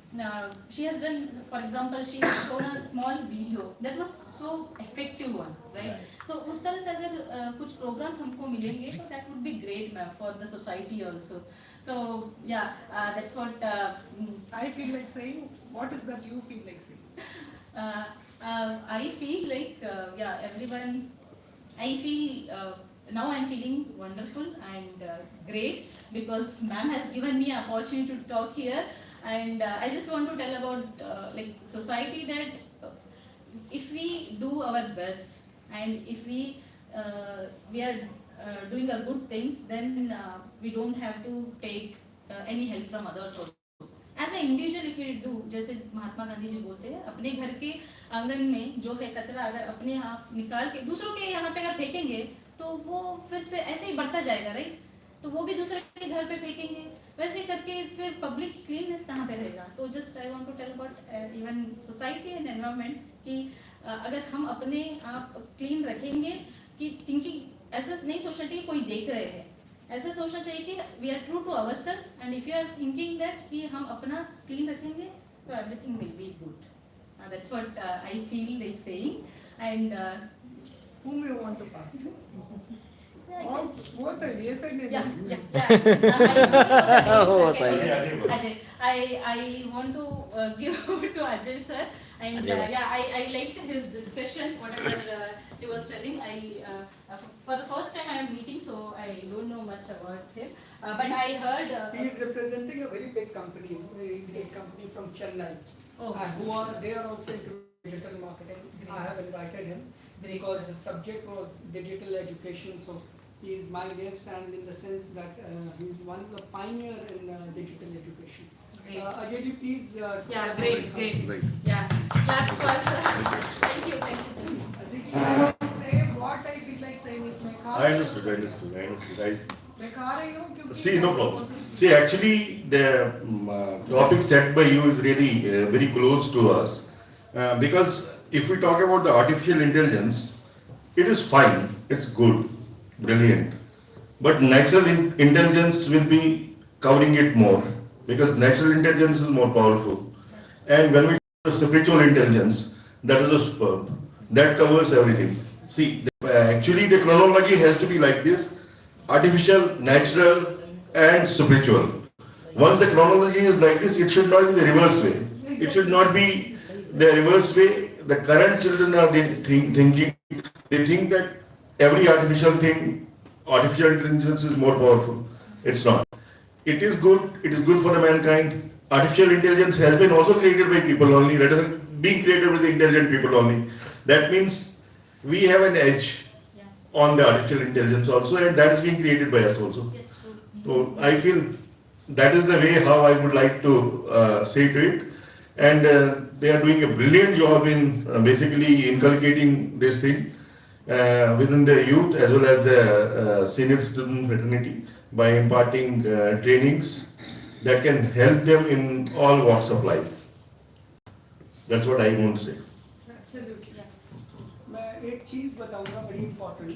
she has done, for example, she has shown a small video that was so effective one, right? So उस तरह से अगर कुछ programs हमको मिलेंगे तो that would be great, ma'am, for the society also. So yeah, that's what I feel like saying. What is that you feel like saying? I feel like yeah, everyone. I feel now I'm feeling wonderful and great, because ma'am has given me an opportunity to talk here, and I just want to tell about like society, that if we do our best and if we are doing a good things, then we don't have to take any help from others also. As an individual, if you do, जैसे महात्मा गांधी जी बोलते हैं, अपने घर के आंगन में जो है कचरा अगर अपने आप निकाल के दूसरों के यहाँ पे अगर फेंकेंगे तो वो फिर से ऐसे ही बढ़ता जाएगा, राइट? तो वो भी दूसरे के घर पे फेंकेंगे, वैसे करके फिर पब्लिक क्लीननेस कहाँ पे रहेगा? तो just I want to tell about even society and environment कि अगर हम अपने आप क्लीन रखेंगे, कि थिंकिंग ऐसा नहीं सोचना चाहिए कोई देख रहे हैं, ऐसा सोचना चाहिए कि we are true to ourself, and if you are thinking that कि हम अपना क्लीन रखेंगे तो everything will be good. That's what I feel like saying. And Whom you want to pass? What side? Yes side? yeah. Ajay, I want to give to Ajay sir, and yeah, I liked his discussion, whatever he was telling. For the first time I am meeting, so I don't know much about him, but I heard He is representing a very big company from Chennai. Oh. They are also into digital marketing. I have invited him because the subject was digital education. So he is my guest, and in the sense that he is one of the pioneer in digital education. Great. Ajay ji, please. Yeah, great. Yeah, claps for us, sir. Thank you, sir. Ajay ji, I want to say what I feel like saying is मैं खा I understood. मैं खा रही हूँ क्योंकि See, no problem. See, actually, the topic set by you is really very close to us, because if we talk about the artificial intelligence, it is fine, it's good, brilliant, but natural intelligence will be covering it more, because natural intelligence is more powerful. And when we talk about spiritual intelligence, that is a superb, that covers everything. See, actually the chronology has to be like this: artificial, natural, and spiritual. Once the chronology is like this, it should not be the reverse way. It should not be the reverse way. The current children are thinking, they think that every artificial intelligence is more powerful. It's not. It is good for the mankind. Artificial intelligence has been also created by people only. Let us being created with intelligent people only. That means we have an edge on the artificial intelligence also, and that is being created by us also. Yes, true. So I feel that is the way how I would like to say to it. And they are doing a brilliant job in basically inculcating this thing within the youth as well as the senior citizen fraternity by imparting trainings that can help them in all walks of life. That's what I want to say. Absolutely. मैं एक चीज बताऊंगा बड़ी important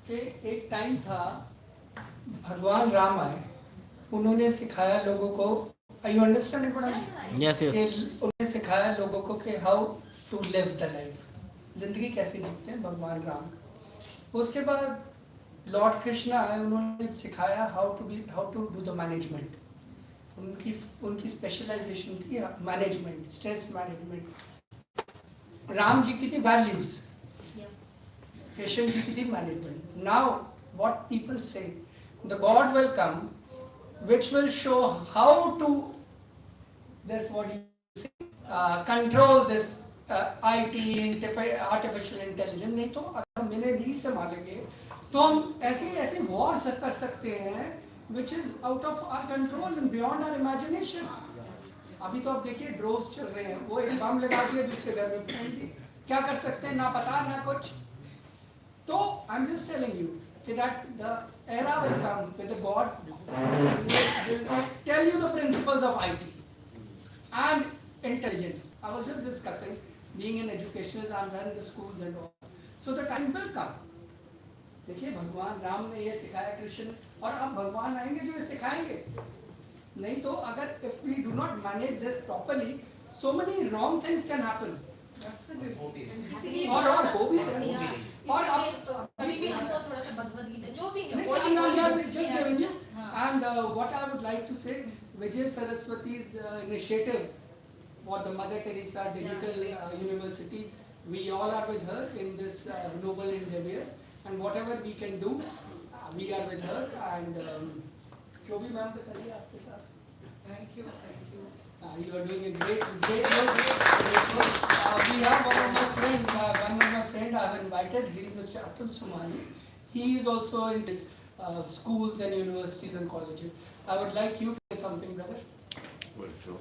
कि एक time था भगवान राम आए उन्होंने सिखाया लोगों को यू अंडरस्टैंड Yes, yes. उन्होंने सिखाया लोगों को कि how to live the life जिंदगी कैसे जीते हैं भगवान राम उसके बाद लॉर्ड कृष्णा आए उन्होंने सिखाया how to do the management उनकी स्पेशलाइजेशन थी management stress management Ram ji की थी वैल्यूज कृष्ण जी की थी management now what people say the god will come which will show how to this what you say control this IT artificial intelligence नहीं तो अगर हम इन्हें नहीं संभालेंगे तो हम ऐसे wars कर सकते हैं which is out of our control and beyond our imagination. अभी तो आप देखिए ड्रोन्स चल रहे हैं वो एक बम लगा दिया दूसरे घर में फेंक दी क्या कर सकते हैं ना पता ना कुछ तो I am just telling you that the era will come with the God will tell you the principles of IT and intelligence. I was just discussing, being an educationist, I'm running the schools and all. So the time will come. देखिए भगवान राम ने ये सिखाया कृष्ण और अब भगवान आएंगे जो ये सिखाएंगे नहीं तो अगर if we do not manage this properly so many wrong things can happen. Absolutely. और हो भी रहे हैं और अब कभी भी हमको थोड़ा सा भगवद गीता जो भी है and what I would like to say Vijay Saraswati's initiative for the Mother Teresa Digital University we all are with her in this noble endeavor and whatever we can do we are with her and जो भी ma'am बताइए आपके साथ Thank you. you are doing a great work. We have one of my friend I have invited. He is Mr. Atul Sumani. He is also in this, schools and universities and colleges. I would like you to say something, brother. Well, sure.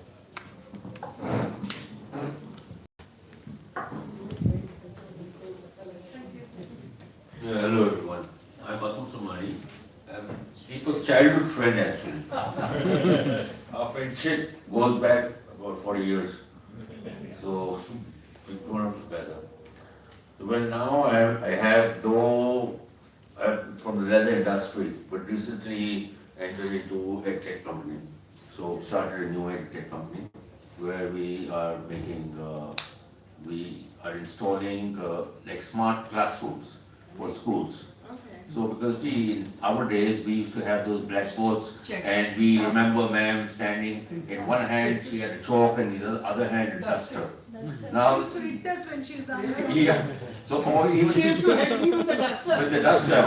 Yeah, hello everyone. I'm Atul Sumani. I'm Deepak's childhood friend actually. Our friendship goes back about 40 years. So we've grown up together. So well now I have though I'm from the leather industry, but recently entered into a tech company. So started a new tech company where we are making, we are installing like smart classrooms for schools. So because see, in our days we used to have those blackboards and we remember ma'am standing in one hand she had a chalk and in the other hand a duster. Now, She used to read us when she's down. yeah, so or even She used to hit me with the duster. with the duster.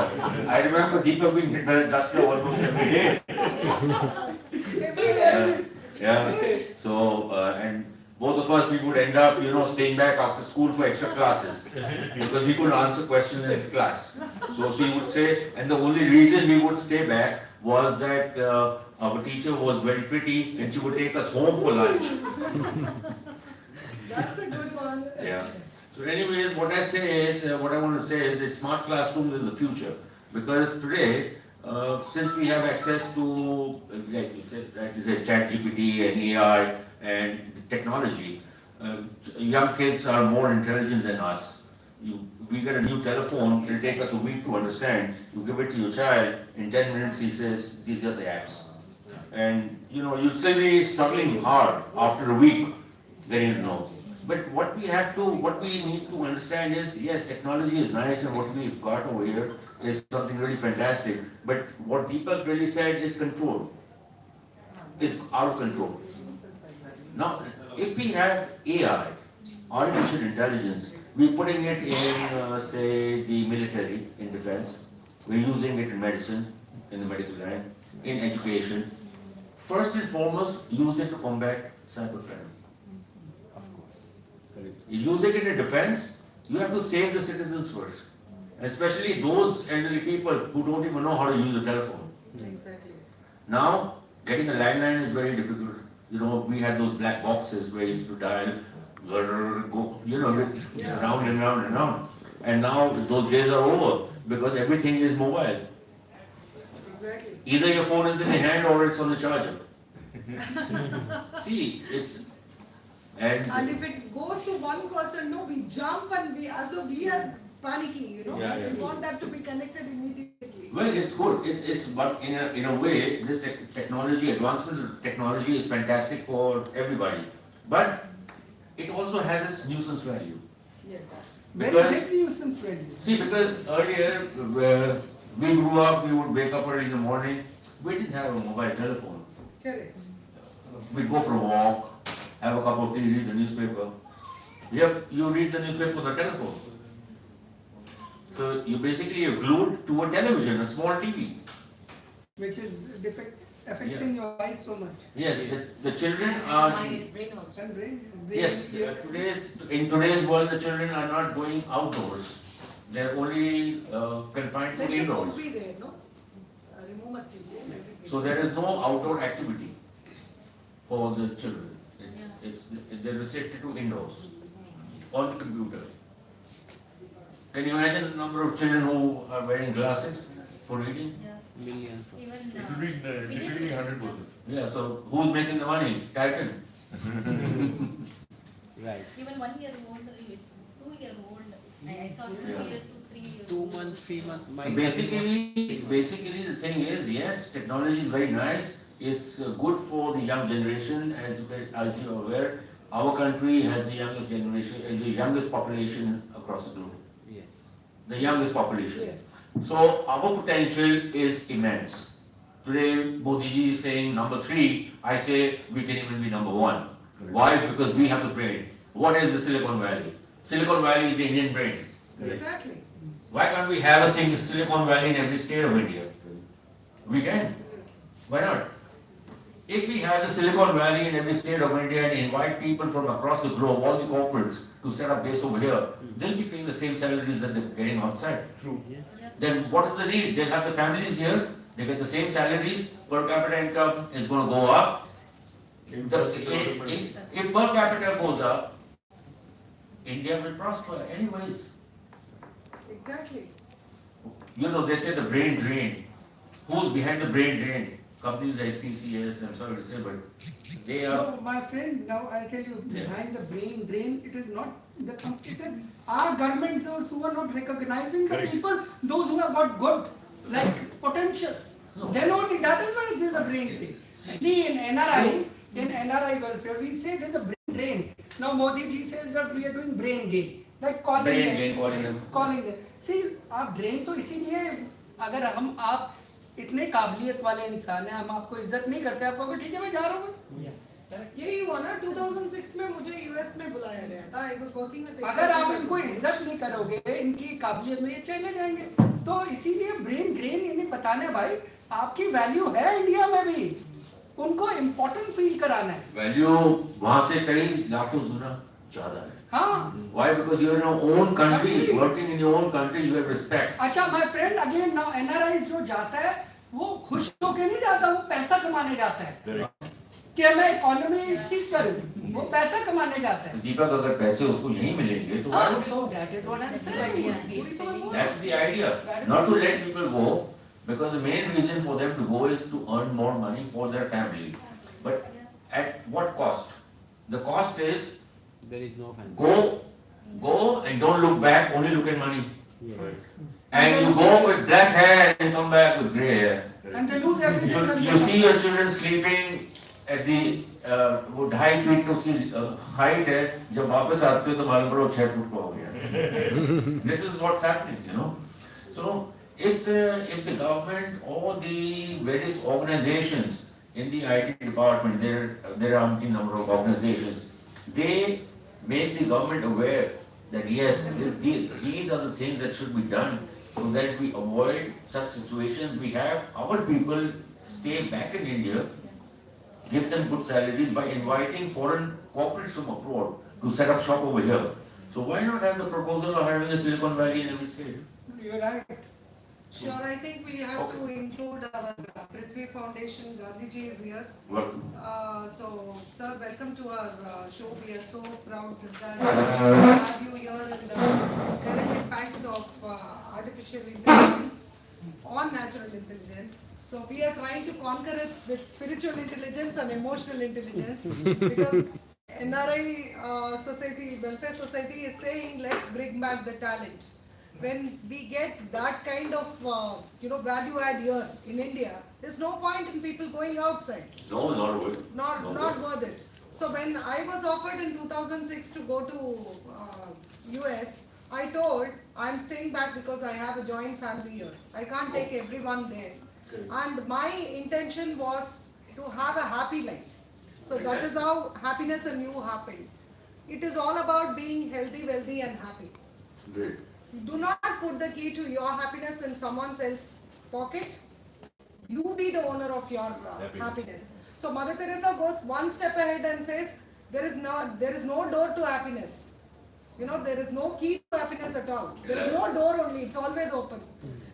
I remember Deepak being hit by the duster almost every day. Every day. Yeah, so and both of us we would end up staying back after school for extra classes because we couldn't answer questions in the class. So she would say, and the only reason we would stay back was that our teacher was very pretty and she would take us home for lunch. That's a good one. Yeah. So anyways, what I want to say is the smart classroom is the future because today, since we have access to, like you said, ChatGPT and AI and technology, young kids are more intelligent than us. We get a new telephone, it'll take us a week to understand. You give it to your child, in 10 minutes he says, these are the apps. And you'll still be struggling hard after a week getting to know. But what we need to understand is, yes, technology is nice and what we've got over here is something really fantastic. But what Deepak really said is control, is out of control. Now, if we have AI, artificial intelligence, we're putting it in, say, the military, in defense. We're using it in medicine, in the medical line, in education. First and foremost, use it to combat cybercrime. use it in a defense, you have to save the citizens first. Especially those elderly people who don't even know how to use a telephone. Exactly. Now, getting a landline is very difficult. You know, we had those black boxes where you used to dial, go, you know, round and round and round. And now those days are over because everything is mobile. Exactly. Either your phone is in your hand or it's on the charger. See, it's, And and if it goes to one person, no, we jump and we, as though we are panicky, you know. Yeah, yeah. We want that to be connected immediately. well, it's good. It's but in a way, this technology, advancement of technology is fantastic for everybody. But it also has its nuisance value. Yes. Very Because, big nuisance value. see, because earlier, we grew up, we would wake up early in the morning, we didn't have a mobile telephone. Correct. We'd go for a walk, have a cup of tea, read the newspaper. Yep, you read the newspaper on the telephone. So you basically are glued to a television, a small TV. Which is affecting your eyes so much. Yes, the children are, And brain, yes, in today's world, the children are not going outdoors. They're only confined to Let the food indoors. be there, no? Remove mat kijiye, let it be. So there is no outdoor activity for the children. They're restricted to indoors, on the computer. Can you imagine the number of children who are wearing glasses for reading? Millions of. Even, It will be defeating 100%. Yeah, so who's making the money? Titan. Right. even 1 year old, 2 year old, I saw 2 Yeah. year to 3 year. 2 months, 3 months. So basically the thing is, yes, technology is very nice. It's good for the young generation, as you are aware. Our country has the youngest generation, the youngest population across the globe. Yes. The youngest population. Yes. So our potential is immense. Today, Modi ji is saying number 3. I say we can even be number 1. Why? Because we have the brain. What is the Silicon Valley? Silicon Valley is the Indian brain. Exactly. Why can't we have a Silicon Valley in every state of India? We can. Why not? If we have the Silicon Valley in every state of India and invite people from across the globe, all the corporates, to set up base over here, they'll be paying the same salaries that they're getting outside. True. Then what is the need? They'll have the families here, they get the same salaries, per capita income is going to go up. If per capita goes up, India will prosper anyways. Exactly. You know, they say the brain drain. Who's behind the brain drain? Companies like TCS, I'm sorry to say, but they are. No, my friend, now I'll tell you, Yeah. behind the brain drain, it is not it is our government, those who are not recognizing the Correct. people, those who have got good, like, potential. No. Then only, that is why it is a brain drain. See, in NRI welfare, we say there's a brain drain. Now Modi ji says that we are doing brain gain, like calling Brain them. gain, calling them. Calling them. See, आप drain तो इसीलिए, अगर हम आप इतने काबिलियत वाले इंसान हैं, हम आपको इज्जत नहीं करते, आप कहोगे ठीक है मैं जा रहा हूँ। यही हुआ ना 2006 में मुझे यूएस में बुलाया गया था। I was working with अगर आप इनको इज्जत नहीं करोगे, इनकी काबिलियत में ये चले जाएंगे। तो इसीलिए ब्रेन ड्रेन इन्हें बताना है भाई, आपकी वैल्यू है इंडिया में भी, उनको इम्पोर्टेंट फील कराना है। वैल्यू वहां से कई लाखों गुना ज्यादा है। हाँ। Why? Because you are in your own country, working in your own country, you have respect. अच्छा, my friend, again now NRI जो जाता है, वो खुश होके नहीं जाता, वो पैसा कमाने जाता है। कि मैं इकोनॉमी ठीक करूं, वो पैसा कमाने जाता है। दीपक, अगर पैसे उसको यहीं मिलेंगे तो why would he go? That is what I'm saying. That's the idea. Not to let people go, because the main reason for them to go is to earn more money for their family. But at what cost? The cost is There is no fan. go and don't look back, only look at money. Yes. And you go with black hair and come back with grey hair. And they lose everything. when You they see your children sleeping at the 2.5 feet to उसकी height है, जब वापस आते हो तो मालूम पड़ो 6 foot का हो गया। This is what's happening, you know. So if the government or the various organizations in the IT department, there are a number of organizations, they make the government aware that yes, these are the things that should be done so that we avoid such situations. We have our people stay back in India, give them good salaries by inviting foreign corporates from abroad to set up shop over here. So why not have the proposal of having a Silicon Valley in every state? You're right. Sure, I think we have to include our Prithvi Foundation. Gandhiji is here. Welcome. So, sir, welcome to our show. We are so proud that we have you here in the current impacts of artificial intelligence on natural intelligence. So, we are trying to conquer it with spiritual intelligence and emotional intelligence because NRI society, welfare society is saying let's bring back the talent. When we get that kind of value add here in India, there's no point in people going outside. No, not worth it. Not worth it. So when I was offered in 2006 to go to US, I told I'm staying back because I have a joint family here. I can't take everyone there. And my intention was to have a happy life. So that is how happiness and you happened. It is all about being healthy, wealthy and happy. Great. Do not put the key to your happiness in someone else's pocket. You be the owner of your happiness. So Mother Teresa goes one step ahead and says, there is no door to happiness. There is no key to happiness at all. There is no door only, it's always open.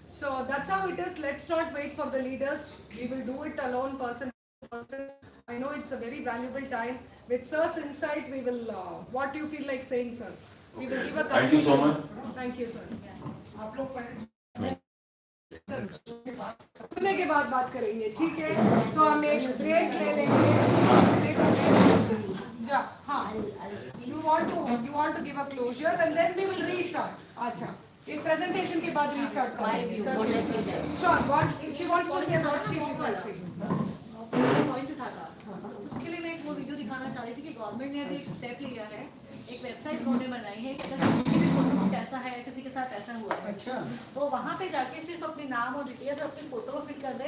So that's how it is. Let's not wait for the leaders. We will do it alone, person to person. I know it's a very valuable time. With Sir's insight, we will, what do you feel like saying, sir? We will give a conclusion. Thank you so much. Thank you, sir. आप लोग पहले सुनने के बाद बात करेंगे, ठीक है? तो हम एक ब्रेक ले लेंगे. जा, हाँ. You want to give a closure and then we will restart. अच्छा. एक presentation के बाद restart करेंगे. Sure. What she wants to say, what she will say. Point उठा था उसके लिए मैं एक वो वीडियो दिखाना चाह रही थी कि गवर्नमेंट ने अभी एक स्टेप लिया है, एक वेबसाइट उन्होंने बनाई है कि अगर किसी की भी फोटो कुछ ऐसा है, किसी के साथ ऐसा हुआ है, तो वहाँ पे जाके सिर्फ अपने नाम और डिटेल्स अपनी फोटो को फिल कर दे,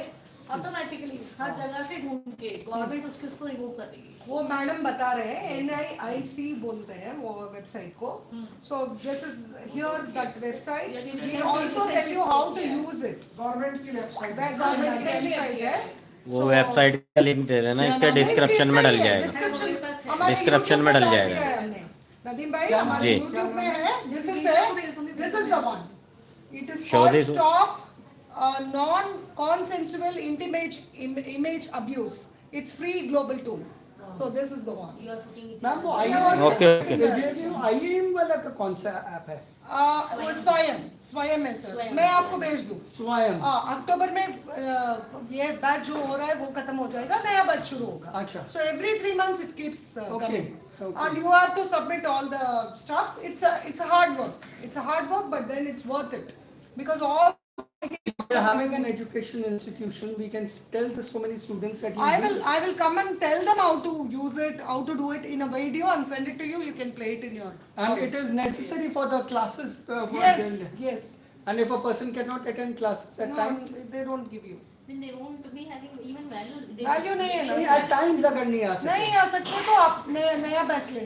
ऑटोमेटिकली हर जगह से ढूंढ के गवर्नमेंट उसको रिमूव कर देगी. वो मैडम बता रहे हैं, NIIC बोलते हैं वो वेबसाइट को. So this is here that website. We also tell you how to use it. Government की वेबसाइट गवर्नमेंट की वेबसाइट है. वो वेबसाइट का लिंक दे देना, इसके डिस्क्रिप्शन में डल जाएगा. डिस्क्रिप्शन में डल जाएगा. नदीम भाई हमारे YouTube में है. This is the one. It is Show called this. Stop Non-Consensual Image Abuse. It's free global tool. So this is the one. You are putting it. Ma'am वो Okay. IIM वाला का कौन सा ऐप है? वो स्वयं है सर. मैं आपको भेज दूँ. स्वयं. अक्टूबर में ये बैच जो हो रहा है वो खत्म हो जाएगा, नया बैच शुरू होगा. अच्छा. So every 3 months it keeps coming. Okay. And you have to submit all the stuff. It's a hard work. It's a hard work, but then it's worth it because all. We are having an education institution. We can tell so many students that I will come and tell them how to use it, how to do it in a video and send it to you. You can play it in your. And it is necessary for the classes. Yes. And if a person cannot attend classes at times, they don't give you. Then they won't be having even value. Value नहीं है ना. at times अगर नहीं आ सकते. नहीं आ सकते तो आप नया बैच लेना